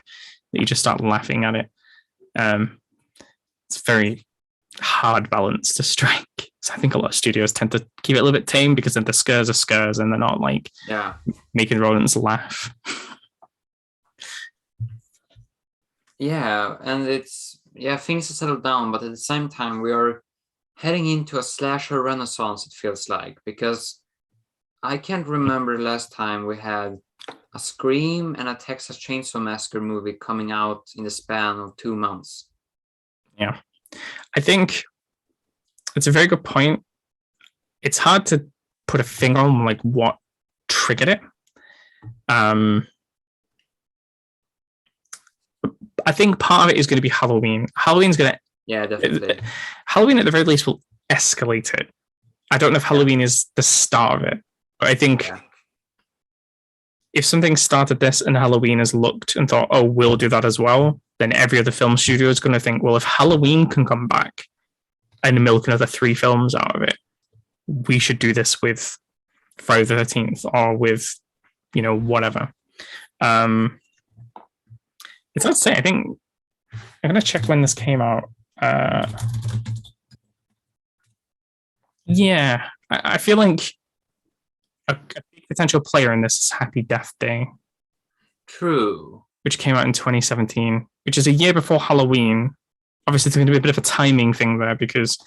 that you just start laughing at it. It's very hard balance to strike. So I think a lot of studios tend to keep it a little bit tame, because then the scares are scares and they're not like making rodents laugh. Yeah, and things have settled down, but at the same time we are heading into a slasher renaissance, it feels like, because I can't remember the last time we had a Scream and a Texas Chainsaw Massacre movie coming out in the span of 2 months. Yeah, I think it's a very good point. It's hard to put a finger on like what triggered it. I think part of it is going to be Halloween. Halloween's going to... Yeah, definitely. Halloween at the very least will escalate it. I don't know if Halloween is the start of it, but I think if something started this and Halloween has looked and thought, oh, we'll do that as well, then every other film studio is going to think, well, if Halloween can come back and milk another 3 films out of it, we should do this with Friday the 13th or with, you know, whatever. It's hard to say. I think I'm going to check when this came out. I feel like a big potential player in this is Happy Death Day. True. Which came out in 2017, which is a year before Halloween. Obviously, there's going to be a bit of a timing thing there, because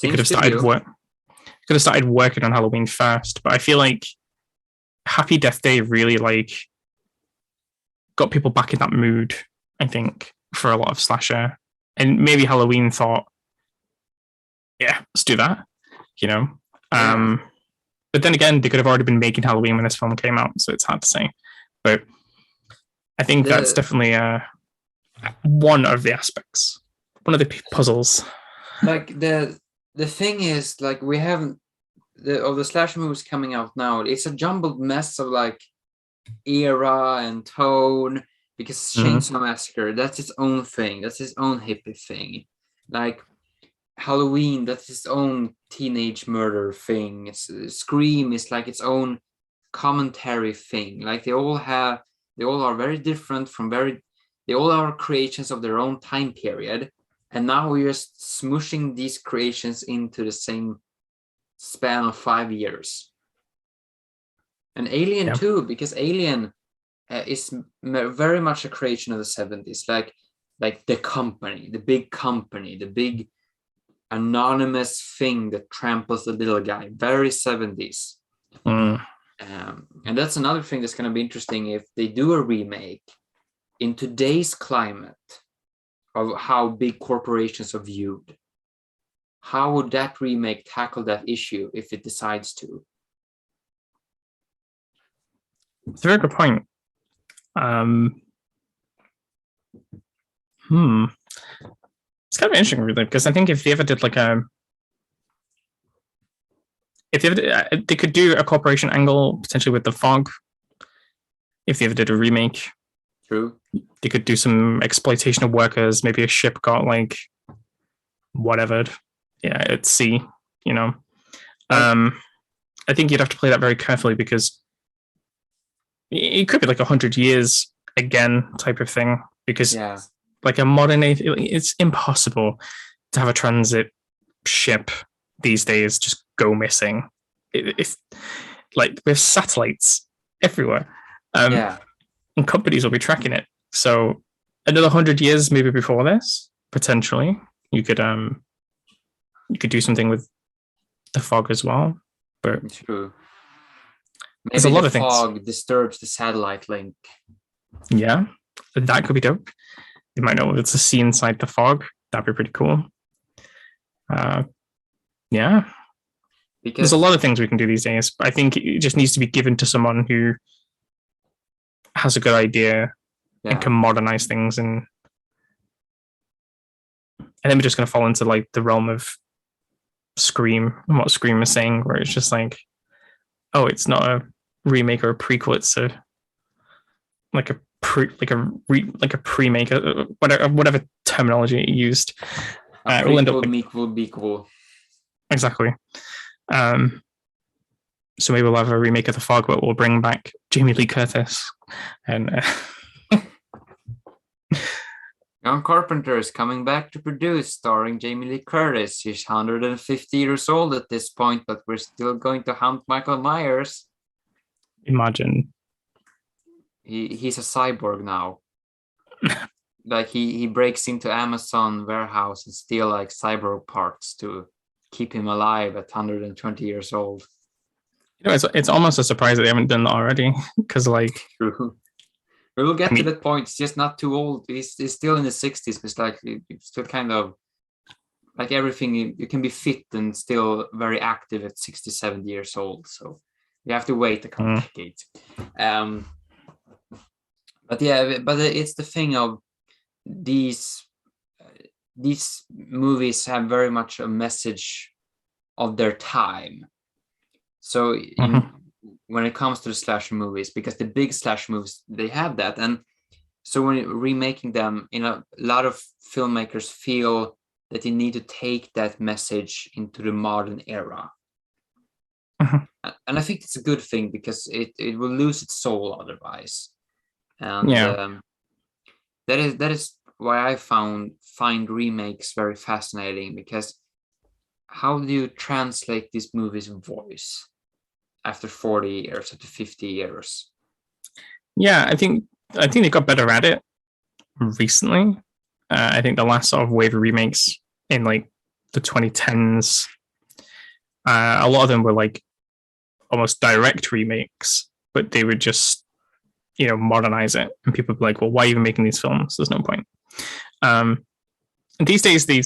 they could have started working on Halloween first. But I feel like Happy Death Day really like got people back in that mood, I think, for a lot of slasher. And maybe Halloween thought, yeah, let's do that, you know. But then again, they could have already been making Halloween when this film came out, so it's hard to say. But I think that's definitely one of the aspects, one of the puzzles. Like the thing is, like, we haven't the slasher movies coming out now. It's a jumbled mess of like era and tone, because Chainsaw Massacre, that's its own thing. That's its own hippie thing. Like Halloween, that's its own teenage murder thing. Scream is like its own commentary thing. Like they all are very different they all are creations of their own time period. And now we're just smushing these creations into the same span of 5 years. And Alien too, because Alien is very much a creation of the 70s, like the company, the big anonymous thing that tramples the little guy, very 70s. And that's another thing that's going to be interesting if they do a remake in today's climate of how big corporations are viewed. How would that remake tackle that issue if it decides to? It's a very good point. It's kind of interesting, really, because I think if they ever did like they could do a corporation angle potentially with the Fog. If they ever did a remake, true, they could do some exploitation of workers. Maybe a ship got like whatever, at sea. I think you'd have to play that very carefully because it could be like 100 years again type of thing. Because like a modern age, it's impossible to have a transit ship these days just go missing. It's like there's satellites everywhere, and companies will be tracking it. So another 100 years, maybe before this, potentially you could do something with the Fog as well. But true, maybe there's a lot of things. Fog disturbs the satellite link. Yeah, that could be dope. You might know it's a sea inside the Fog. That'd be pretty cool. Because there's a lot of things we can do these days, but I think it just needs to be given to someone who has a good idea and can modernize things, and then we're just going to fall into like the realm of Scream and what Scream is saying, where it's just like, oh, it's not a remake or a prequel, it's a pre-make, whatever terminology it used. We'll end up will be cool. Exactly. So maybe we'll have a remake of The Fog, but we'll bring back Jamie Lee Curtis. And John Carpenter is coming back to produce, starring Jamie Lee Curtis. She's 150 years old at this point, but we're still going to hunt Michael Myers. Imagine. He's a cyborg now. Like he breaks into Amazon warehouse and steal like cyborg parts to keep him alive at 120 years old. It's almost a surprise that they haven't done that already, because like true. We will get to that point. It's just not too old. He's still in the 60s, but it's like it's still kind of like everything. You can be fit and still very active at 67 years old. So you have to wait a couple decades. But it's the thing of these movies have very much a message of their time. So when it comes to the slasher movies, because the big slasher movies, they have that. And so when remaking them, a lot of filmmakers feel that they need to take that message into the modern era. And I think it's a good thing, because it will lose its soul otherwise. And that is why I find remakes very fascinating, because how do you translate this movie's voice after 40 years, after 50 years? Yeah, I think they got better at it recently. I think the last sort of wave of remakes in like the 2010s, a lot of them were like almost direct remakes, but they would just modernize it, and people would be like, well, why are you even making these films? There's no point. And these days they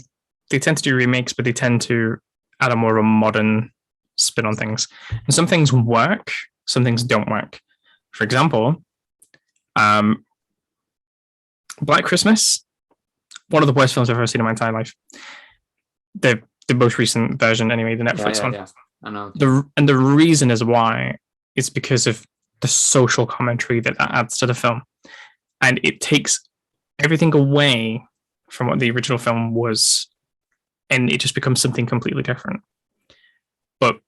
tend to do remakes, but they tend to add a more of a modern spin on things. And some things work, some things don't work. For example, Black Christmas, one of the worst films I've ever seen in my entire life. the most recent version anyway, the Netflix one. Yeah, I know. The reason is why is because of the social commentary that adds to the film, and it takes everything away from what the original film was, and it just becomes something completely different. But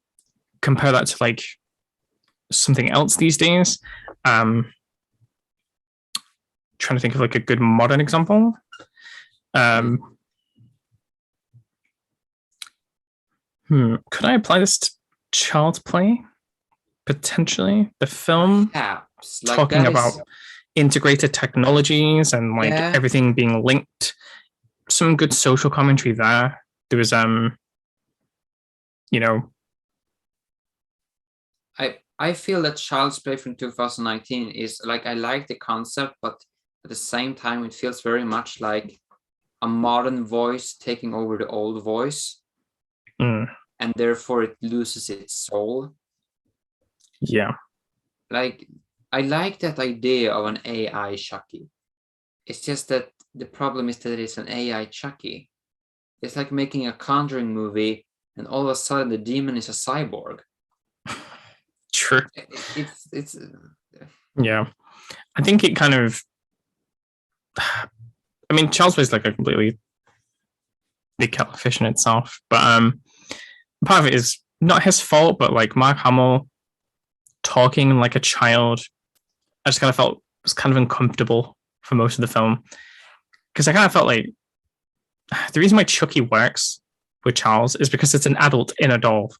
compare that to like something else these days. Trying to think of like a good modern example. Could I apply this to Child's Play? Potentially, the film talking about integrated technologies and like everything being linked. Some good social commentary there. There was I feel that Child's Play from 2019 is like, I like the concept, but at the same time it feels very much like a modern voice taking over the old voice, and therefore it loses its soul. Yeah, like I like that idea of an AI Chucky. It's just that the problem is that it's an AI Chucky. It's like making a Conjuring movie and all of a sudden the demon is a cyborg. True. It's yeah. I think it kind of, I mean, Child's Play is like a completely big kettle of fish in itself, but part of it is not his fault, but like Mark Hamill talking like a child, I just kind of felt was kind of uncomfortable for most of the film, because I kind of felt like the reason why Chucky works with Charles is because it's an adult in a doll.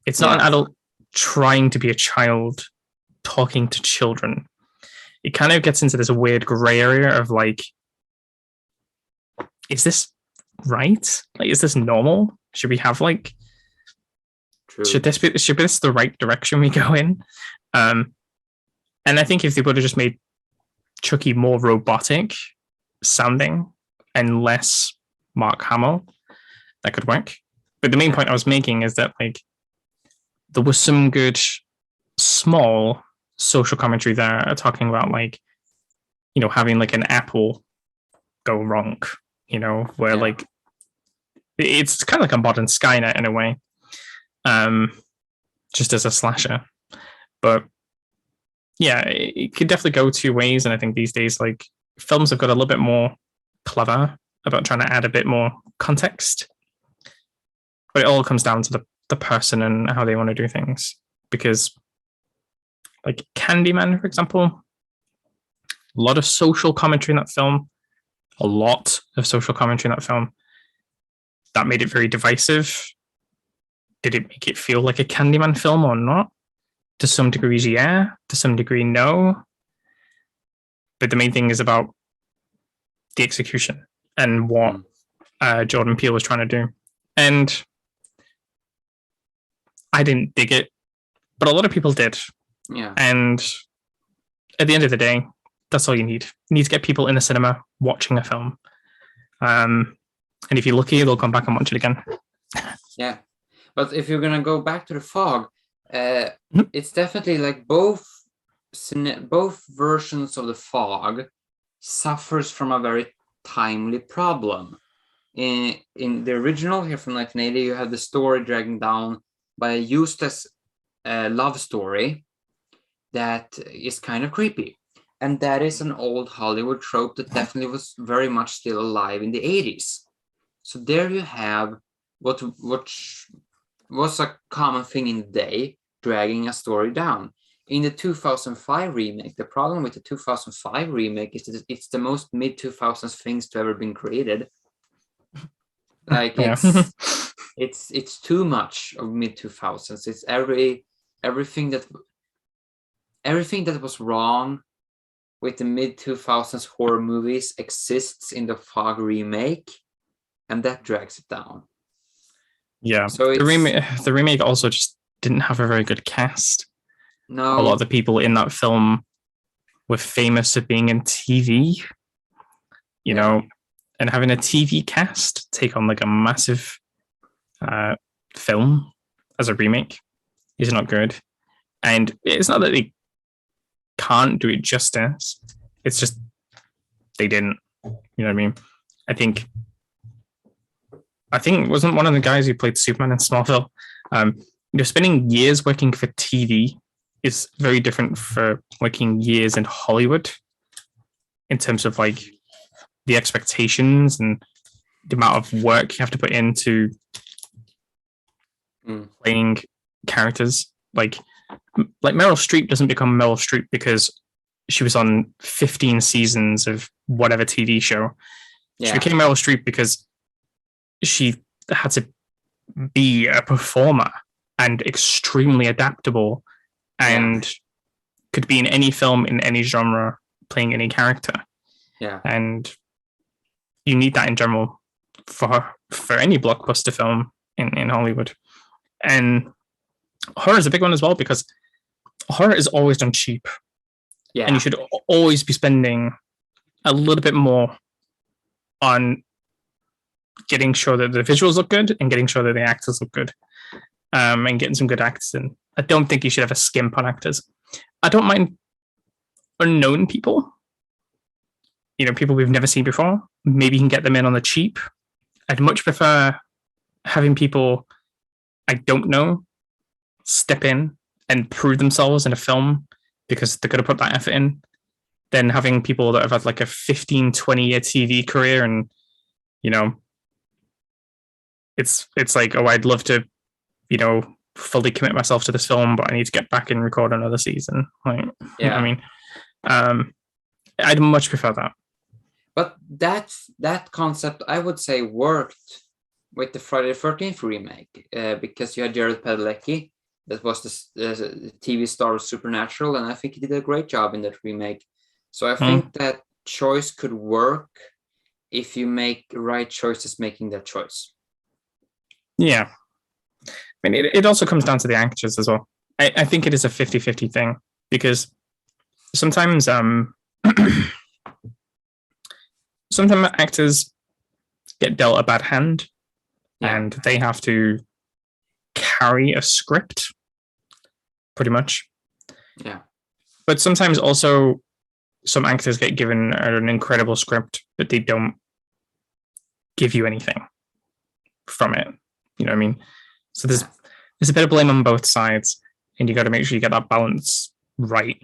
It's not an adult trying to be a child talking to children. It kind of gets into this weird gray area of like, is this right? Like, is this normal? Should we have like, should this be the right direction we go in? And I think if they would have just made Chucky more robotic sounding and less Mark Hamill, that could work. But the main point I was making is that like there was some good small social commentary there talking about like, having like an apple go wrong, where like it's kind of like a modern Skynet in a way, just as a slasher. But yeah, it could definitely go two ways. And I think these days, like, films have got a little bit more clever about trying to add a bit more context. But it all comes down to the person and how they want to do things. Because, like, Candyman, for example, a lot of social commentary in that film, that made it very divisive. Did it make it feel like a Candyman film or not? To some degrees, yeah. To some degree, no. But the main thing is about the execution and what Jordan Peele was trying to do. And I didn't dig it, but a lot of people did. Yeah. And at the end of the day, that's all you need. You need to get people in the cinema watching a film. And if you're lucky, they'll come back and watch it again. Yeah. But if you're going to go back to the Fog, it's definitely like both versions of the Fog suffers from a very timely problem. In the original here from 1980, you have the story dragging down by a useless love story that is kind of creepy. And that is an old Hollywood trope that definitely was very much still alive in the 80s. So there you have what was a common thing in the day, dragging a story down. In the 2005 remake, the problem with the 2005 remake is that it's the most mid-2000s things to ever been created. Like, it's too much of mid-2000s. It's everything that was wrong with the mid-2000s horror movies exists in the Fog remake, and that drags it down. Yeah, so the remake also just didn't have a very good cast. No. A lot of the people in that film were famous of being in TV, and having a TV cast take on like a massive film as a remake is not good. And it's not that they can't do it justice. It's just they didn't. You know what I mean? I think I think wasn't one of the guys who played Superman in Smallville. Spending years working for TV is very different for working years in Hollywood in terms of like the expectations and the amount of work you have to put into playing characters. Like Meryl Streep doesn't become Meryl Streep because she was on 15 seasons of whatever TV show. Yeah. She became Meryl Streep because she had to be a performer and extremely adaptable and could be in any film in any genre playing any character. Yeah. And you need that in general for any blockbuster film in Hollywood. And horror is a big one as well because horror is always done cheap. Yeah. And you should always be spending a little bit more on getting sure that the visuals look good and getting sure that the actors look good, and getting some good actors in. I don't think you should have a skimp on actors. I don't mind unknown people, people we've never seen before. Maybe you can get them in on the cheap. I'd much prefer having people I don't know step in and prove themselves in a film because they're going to put that effort in, than having people that have had like a 15, 20-year TV career and, it's like, oh, I'd love to, fully commit myself to this film, but I need to get back and record another season. Like, yeah. I mean, I'd much prefer that. But that concept, I would say, worked with the Friday the 13th remake because you had Jared Padalecki, that was the TV star of Supernatural, and I think he did a great job in that remake. So I think that choice could work if you make the right choices making that choice. Yeah. I mean, it also comes down to the actors as well. I think it is a 50-50 thing because sometimes sometimes actors get dealt a bad hand and they have to carry a script pretty much. Yeah. But sometimes also some actors get given an incredible script, but they don't give you anything from it. You know what I mean? So there's a bit of blame on both sides, and you got to make sure you get that balance right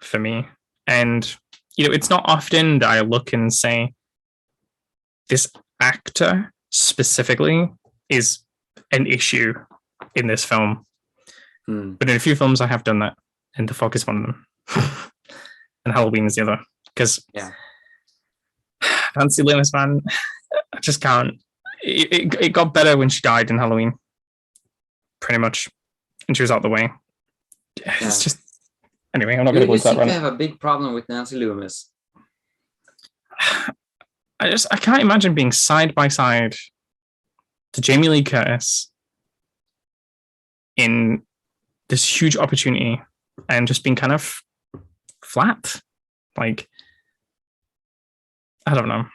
for me. And, it's not often that I look and say, this actor specifically is an issue in this film. But in a few films, I have done that, and The Fog is one of them. And Halloween is the other. Because Nancy Loomis, man, I just can't. It got better when she died in Halloween, pretty much, and she was out of the way. It's just anyway. I'm not going to go into that. You have a big problem with Nancy Loomis. I can't imagine being side by side to Jamie Lee Curtis in this huge opportunity and just being kind of flat. Like, I don't know.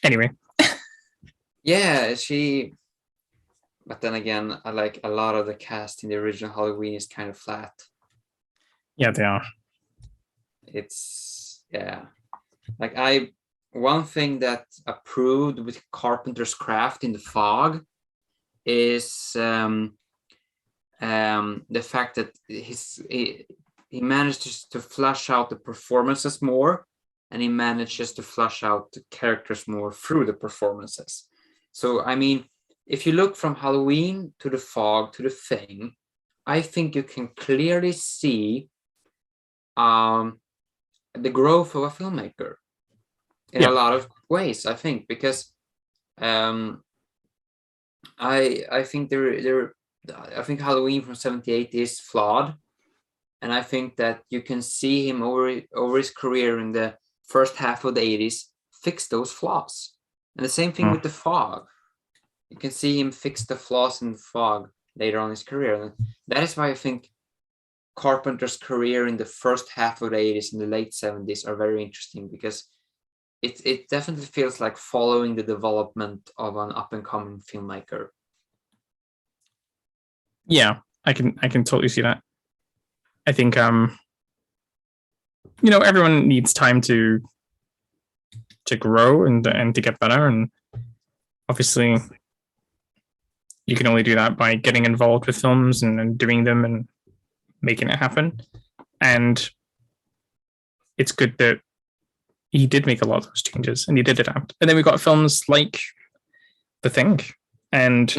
Anyway. Yeah, but then again, I like a lot of the cast in the original Halloween is kind of flat. Yeah, they are. It's, like one thing that approved with Carpenter's craft in The Fog is the fact that he manages to flesh out the performances more, and he manages to flesh out the characters more through the performances. So, I mean, if you look from Halloween to The Fog to The Thing, I think you can clearly see the growth of a filmmaker in a lot of ways, I think, because I think I think Halloween from 78 is flawed, and I think that you can see him over his career in the first half of the 80s fix those flaws. And the same thing with The Fog. You can see him fix the flaws in The Fog later on in his career. And that is why I think Carpenter's career in the first half of the 80s and the late 70s are very interesting, because it definitely feels like following the development of an up-and-coming filmmaker. Yeah, I can totally see that. I think everyone needs time to grow and to get better, and obviously, you can only do that by getting involved with films and doing them and making it happen. And it's good that he did make a lot of those changes and he did adapt. And then we got films like The Thing and,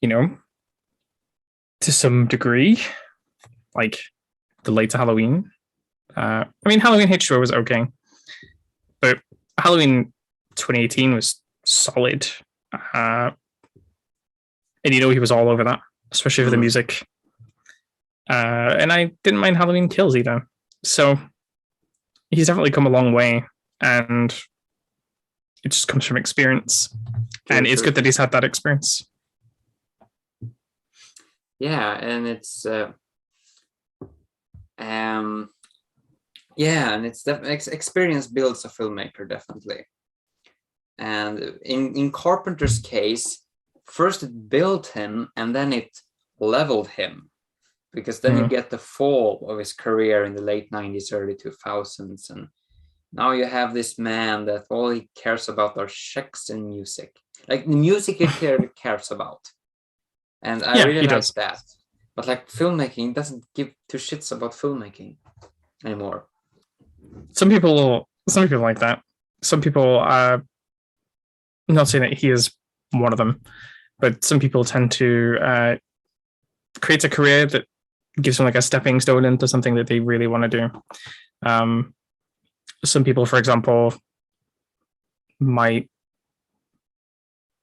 you know, to some degree, like the later Halloween. I mean, Halloween H2O was okay, but Halloween 2018 was solid. And you know, he was all over that, especially for the music. And I didn't mind Halloween Kills either. So he's definitely come a long way, and it just comes from experience. And it's good that he's had that experience. Yeah, and it's and it's definitely experience builds a filmmaker, definitely. And in Carpenter's case, first it built him and then it leveled him, because then you get the fall of his career in the late 90s, early 2000s, and now you have this man that all he cares about are checks and music. Like the music he clearly cares about. And I really like that. But like filmmaking doesn't give two shits about filmmaking anymore. Some people like that. Some people, I'm not saying that he is one of them, but some people tend to create a career that gives them like a stepping stone into something that they really want to do. Some people, for example, might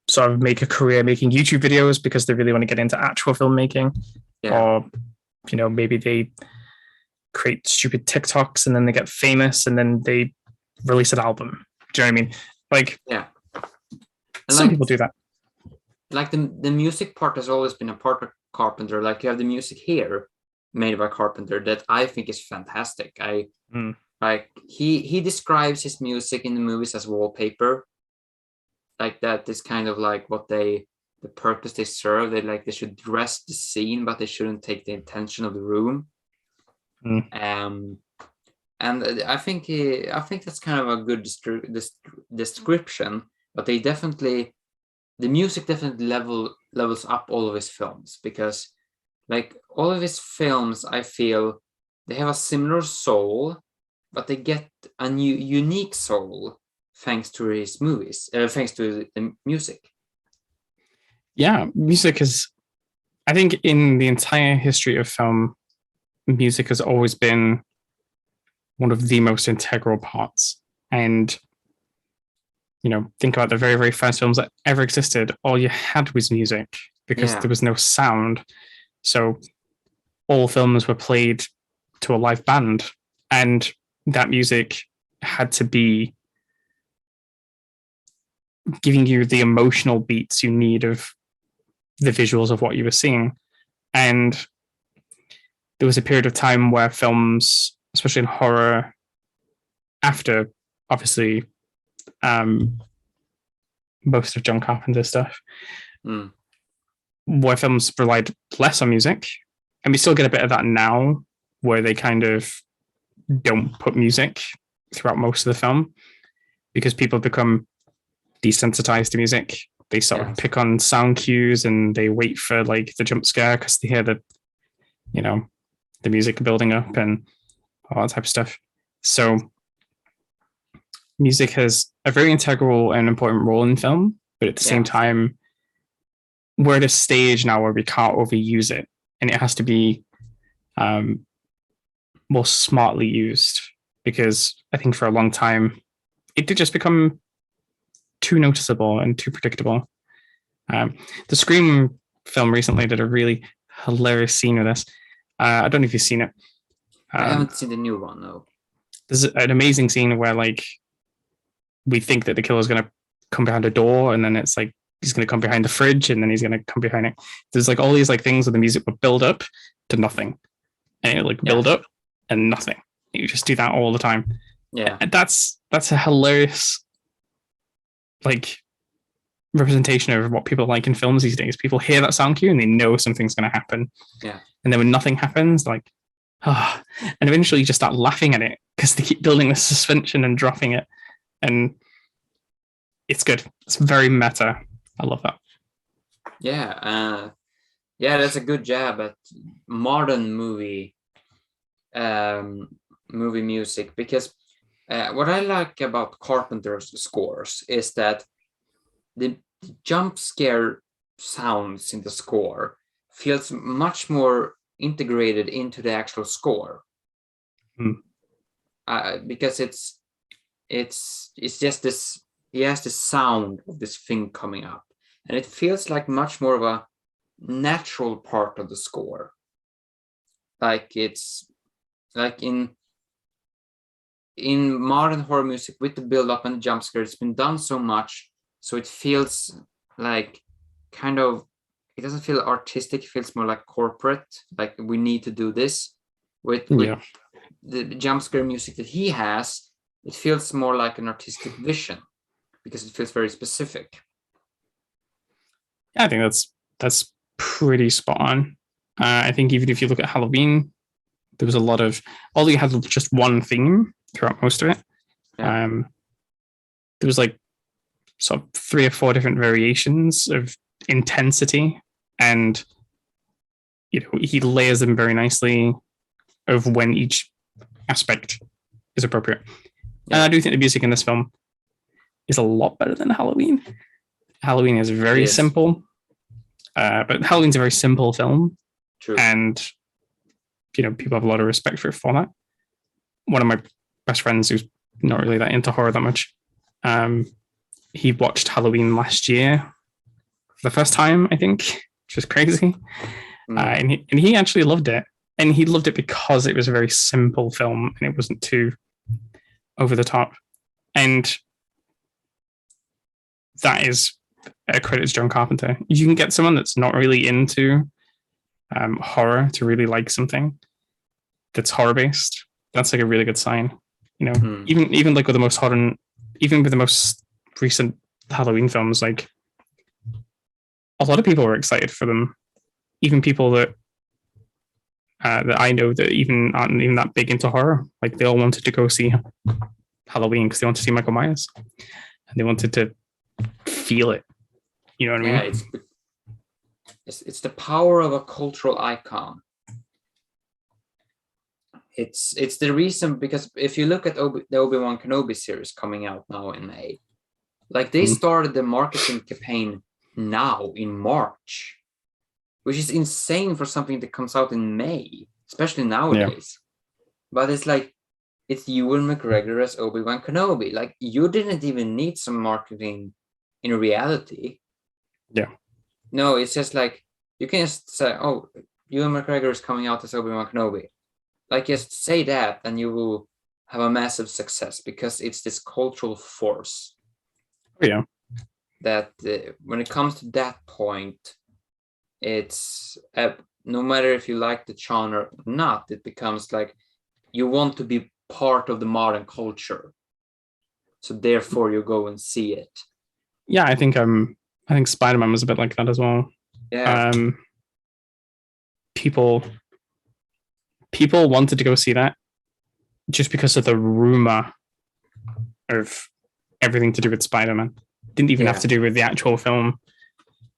sort of make a career making YouTube videos because they really want to get into actual filmmaking. Or, you know, maybe they create stupid TikToks and then they get famous and then they release an album. Do you know what I mean? Like, some people do that. Like the music part has always been a part of Carpenter. Like you have the music here made by Carpenter that I think is fantastic. Like he describes his music in the movies as wallpaper. Like that is kind of like what the purpose they serve. They should dress the scene, but they shouldn't take the intention of the room. And I think that's kind of a good description. But the music definitely levels up all of his films, because like all of his films, I feel they have a similar soul, but they get a new unique soul thanks to his movies, thanks to the music. Yeah, music is, I think in the entire history of film, music has always been one of the most integral parts. And, you know, think about the very, very first films that ever existed. All you had was music because there was no sound. So all films were played to a live band, and that music had to be giving you the emotional beats you need of the visuals of what you were seeing. And there was a period of time where films, especially in horror, after obviously most of John Carpenter's stuff, where films relied less on music. And we still get a bit of that now, where they kind of don't put music throughout most of the film because people become desensitized to music. They sort of pick on sound cues and they wait for like the jump scare because they hear the, you know, the music building up and all that type of stuff. So music has a very integral and important role in film, but at the same time, we're at a stage now where we can't overuse it, and it has to be more smartly used, because I think for a long time it did just become too noticeable and too predictable. The Scream film recently did a really hilarious scene with this. I don't know if you've seen it. I haven't seen the new one, no. There's an amazing scene where like we think that the killer's going to come behind a door, and then it's like he's going to come behind the fridge, and then he's going to come behind it. There's like all these like things where the music would build up to nothing, and it like build up and nothing. You just do that all the time. Yeah, and that's a hilarious like representation of what people like in films these days. People hear that sound cue and they know something's going to happen. Yeah, and then when nothing happens, like and eventually you just start laughing at it because they keep building this suspension and dropping it. And it's good. It's very meta. I love that. Yeah, that's a good jab at modern movie music, because what I like about Carpenter's scores is that the jump scare sounds in the score feels much more integrated into the actual score. Because it's just this, he has the sound of this thing coming up, and it feels like much more of a natural part of the score. Like it's like in modern horror music, with the build up and the jump scare, it's been done so much, so it feels like kind of, it doesn't feel artistic, it feels more like corporate, like we need to do this. With the jump scare music that he has, it feels more like an artistic vision, because it feels very specific. Yeah, I think that's pretty spot on. I think even if you look at Halloween, there was a lot of, although you had just one theme throughout most of it, there was like sort of 3 or 4 different variations of intensity, and he layers them very nicely of when each aspect is appropriate. And I do think the music in this film is a lot better than Halloween. Halloween is very simple, but Halloween's a very simple film. True. And people have a lot of respect for that. One of my best friends, who's not really that into horror that much, he watched Halloween last year for the first time, I think, which is crazy. And he actually loved it. And he loved it because it was a very simple film and it wasn't too over the top. And that is a credit to John Carpenter. You can get someone that's not really into horror to really like something that's horror based. That's like a really good sign. Even like with the most horror, even with the most recent Halloween films, like a lot of people were excited for them. Even people that I know that even aren't even that big into horror, like they all wanted to go see Halloween because they wanted to see Michael Myers and they wanted to feel it. You know what I mean? It's the power of a cultural icon. It's the reason, because if you look at the Obi-Wan Kenobi series coming out now in May, like they started the marketing campaign now in March, which is insane for something that comes out in May, especially nowadays. But it's like, it's Ewan McGregor as Obi-Wan Kenobi. Like, you didn't even need some marketing in reality. Yeah. No, it's just like, you can just say, oh, Ewan McGregor is coming out as Obi-Wan Kenobi. Like, just say that and you will have a massive success, because it's this cultural force. Yeah. That when it comes to that point, it's no matter if you like the genre or not, it becomes like you want to be part of the modern culture. So therefore you go and see it. Yeah, I think Spider-Man was a bit like that as well. Yeah. People wanted to go see that just because of the rumor of everything to do with Spider-Man. Didn't even have to do with the actual film.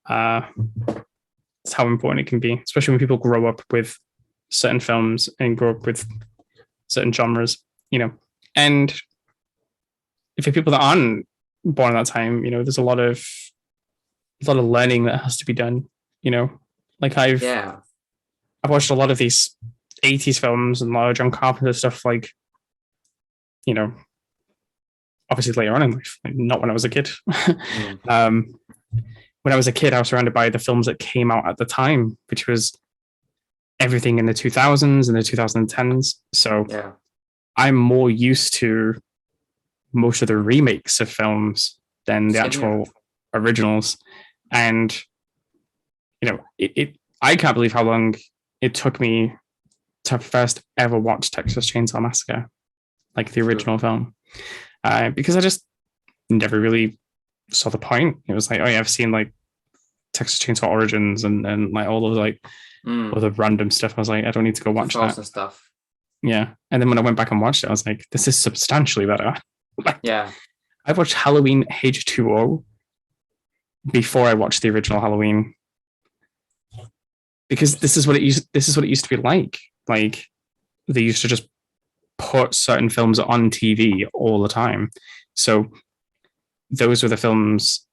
It's how important it can be, especially when people grow up with certain films and grow up with certain genres, And for people that aren't born at that time, there's a lot of learning that has to be done. Like I've watched a lot of these 80s films and a lot of John Carpenter stuff, like, obviously later on in life, like not when I was a kid. When I was a kid, I was surrounded by the films that came out at the time, which was everything in the 2000s and the 2010s. So I'm more used to most of the remakes of films than the actual originals. And, I can't believe how long it took me to first ever watch Texas Chainsaw Massacre, like the original film, because I just never really saw the point. It was like, oh yeah, I've seen like Texas Chainsaw Origins and like all of like all the random stuff. I was like, I don't need to go watch that stuff. Yeah, and then when I went back and watched it, I was like, this is substantially better. I watched Halloween H2O before I watched the original Halloween, because this is what it used to be like. Like, they used to just put certain films on TV all the time. So those were the films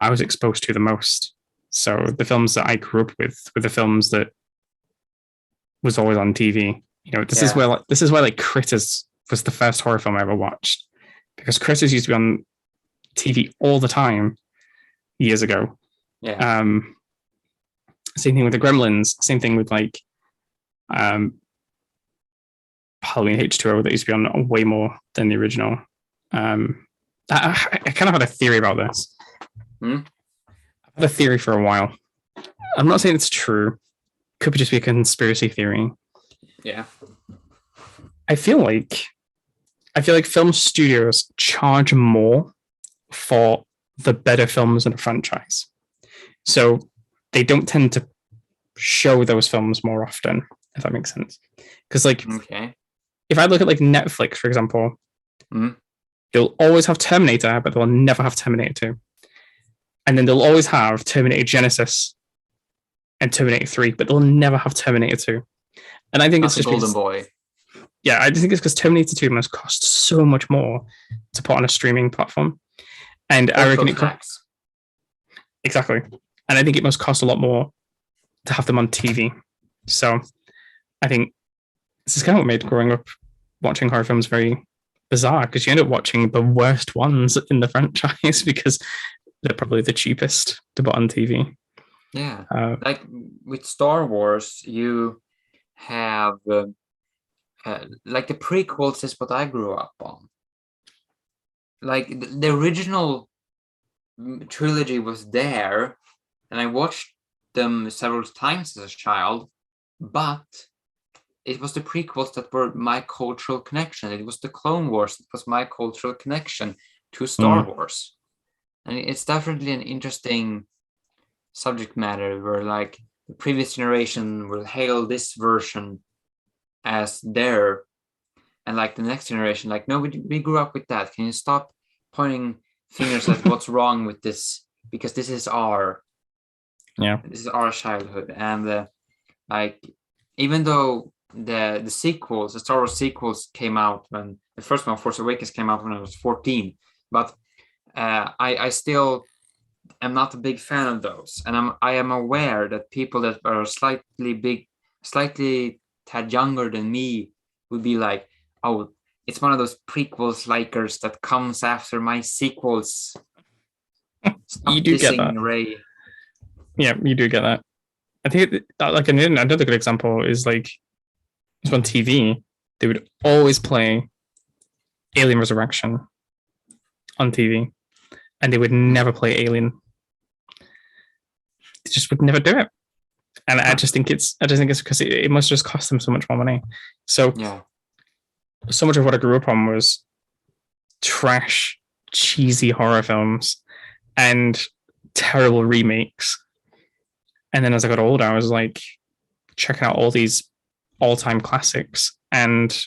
I was exposed to the most. So the films that I grew up with were the films that was always on TV. You know, this is where like Critters was the first horror film I ever watched, because Critters used to be on TV all the time years ago. Yeah. Same thing with the Gremlins. Same thing with like Halloween H2O, that used to be on way more than the original. I kind of had a theory about this. I've had a theory for a while. I'm not saying it's true. Could just be a conspiracy theory. Yeah. I feel like film studios charge more for the better films in a franchise. So they don't tend to show those films more often, if that makes sense. Because like, if I look at like Netflix, for example, they'll always have Terminator, but they'll never have Terminator 2. And then they'll always have Terminator Genesis and Terminator 3, but they'll never have Terminator 2. And I think it's just golden boy. Yeah, I just think it's because Terminator 2 must cost so much more to put on a streaming platform. And I reckon exactly. And I think it must cost a lot more to have them on TV. So I think this is kind of what made growing up watching horror films very bizarre, because you end up watching the worst ones in the franchise because they're probably the cheapest to put on TV. Yeah. Like with Star Wars, you have like the prequels is what I grew up on. Like the original trilogy was there, and I watched them several times as a child, but it was the prequels that were my cultural connection. It was the Clone Wars that was my cultural connection to Star Wars. And it's definitely an interesting subject matter where like the previous generation will hail this version as their, and like the next generation, like, no, we grew up with that. Can you stop pointing fingers at what's wrong with this? Because this is our childhood. And like, even though the sequels, the Star Wars sequels came out when the first one, Force Awakens, came out when I was 14, but I still am not a big fan of those. And I am aware that people that are slightly tad younger than me would be like, oh, it's one of those prequels likers that comes after my sequels. Stop you do get that. Ray. Yeah, you do get that. I think like another good example is like, it's on TV, they would always play Alien Resurrection on TV, and they would never play Alien. They just would never do it. And I just think it's because it must just cost them so much more money. So so much of what I grew up on was trash, cheesy horror films and terrible remakes. And then as I got older, I was like checking out all these all-time classics and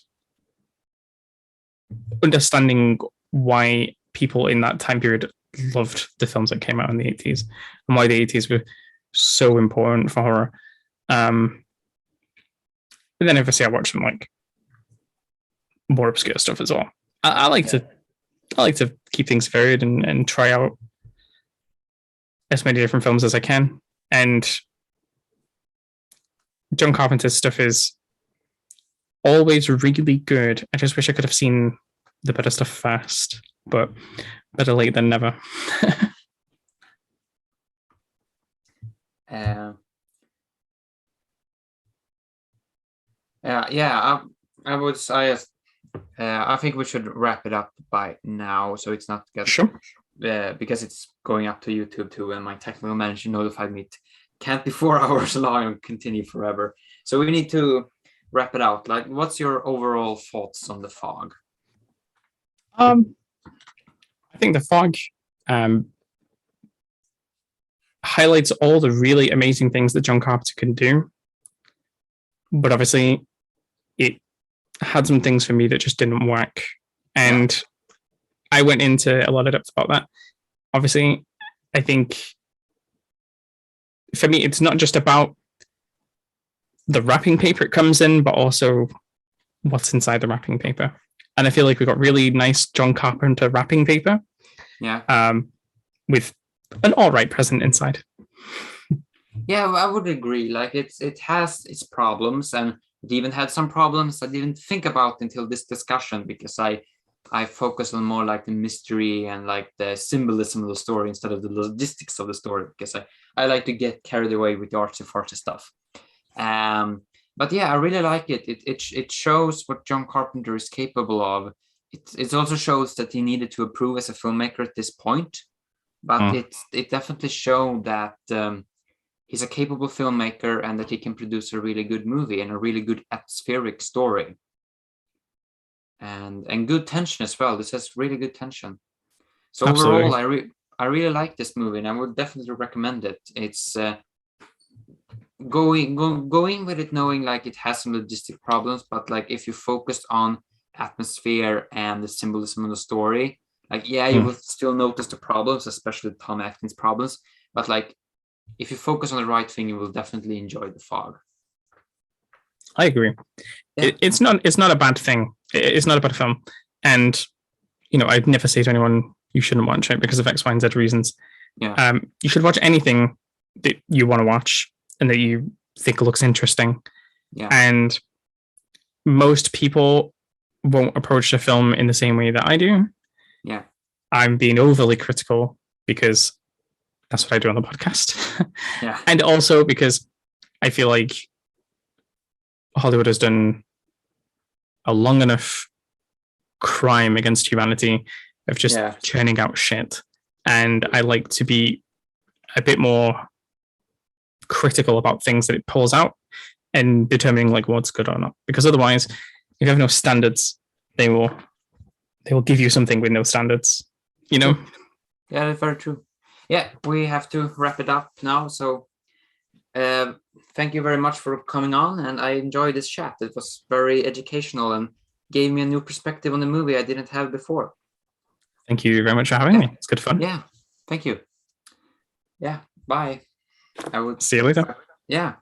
understanding why people in that time period loved the films that came out in the 80s and why the 80s were so important for horror. But then obviously I watched some like more obscure stuff as well. I like to keep things varied and try out as many different films as I can. And John Carpenter's stuff is always really good. I just wish I could have seen the better stuff first, but better late than never. I would say I think we should wrap it up by now, so it's not because it's going up to YouTube too, and my technical manager notified me it can't be 4 hours long and continue forever. So we need to wrap it out. Like, what's your overall thoughts on The Fog? I think The Fog highlights all the really amazing things that John Carpenter can do, but obviously it had some things for me that just didn't work. And I went into a lot of depth about that. Obviously, I think for me, it's not just about the wrapping paper it comes in, but also what's inside the wrapping paper. And I feel like we got really nice John Carpenter wrapping paper. Yeah. With an all right present inside. Yeah, I would agree. Like it has its problems, and it even had some problems I didn't think about until this discussion, because I focus on more like the mystery and like the symbolism of the story instead of the logistics of the story, because I like to get carried away with the artsy-fartsy stuff. But yeah, I really like it. It shows what John Carpenter is capable of. It also shows that he needed to improve as a filmmaker at this point, but it definitely showed that he's a capable filmmaker and that he can produce a really good movie and a really good atmospheric story. And good tension as well. This has really good tension. So Absolutely. overall, I really like this movie, and I would definitely recommend it. It's going with it knowing like it has some logistic problems, but like if you focus on atmosphere and the symbolism of the story, like you will still notice the problems, especially Tom Atkins problems, but like if you focus on the right thing, you will definitely enjoy The Fog. I agree. Yeah. It's not a bad thing. It's not a bad film, and I'd never say to anyone you shouldn't watch it because of X, Y, and Z reasons. Yeah. You should watch anything that you want to watch and that you think looks interesting. Yeah. And most people won't approach the film in the same way that I do. Yeah. I'm being overly critical because that's what I do on the podcast. Yeah. And also because I feel like Hollywood has done a long enough crime against humanity of just churning out shit. And I like to be a bit more critical about things that it pulls out and determining like what's good or not. Because otherwise, if you have no standards, they will give you something with no standards, Yeah, that's very true. Yeah, we have to wrap it up now. So thank you very much for coming on, and I enjoyed this chat. It was very educational and gave me a new perspective on the movie I didn't have before. Thank you very much for having me. It's good fun. Yeah, thank you. Yeah, bye. I would see you later. Yeah.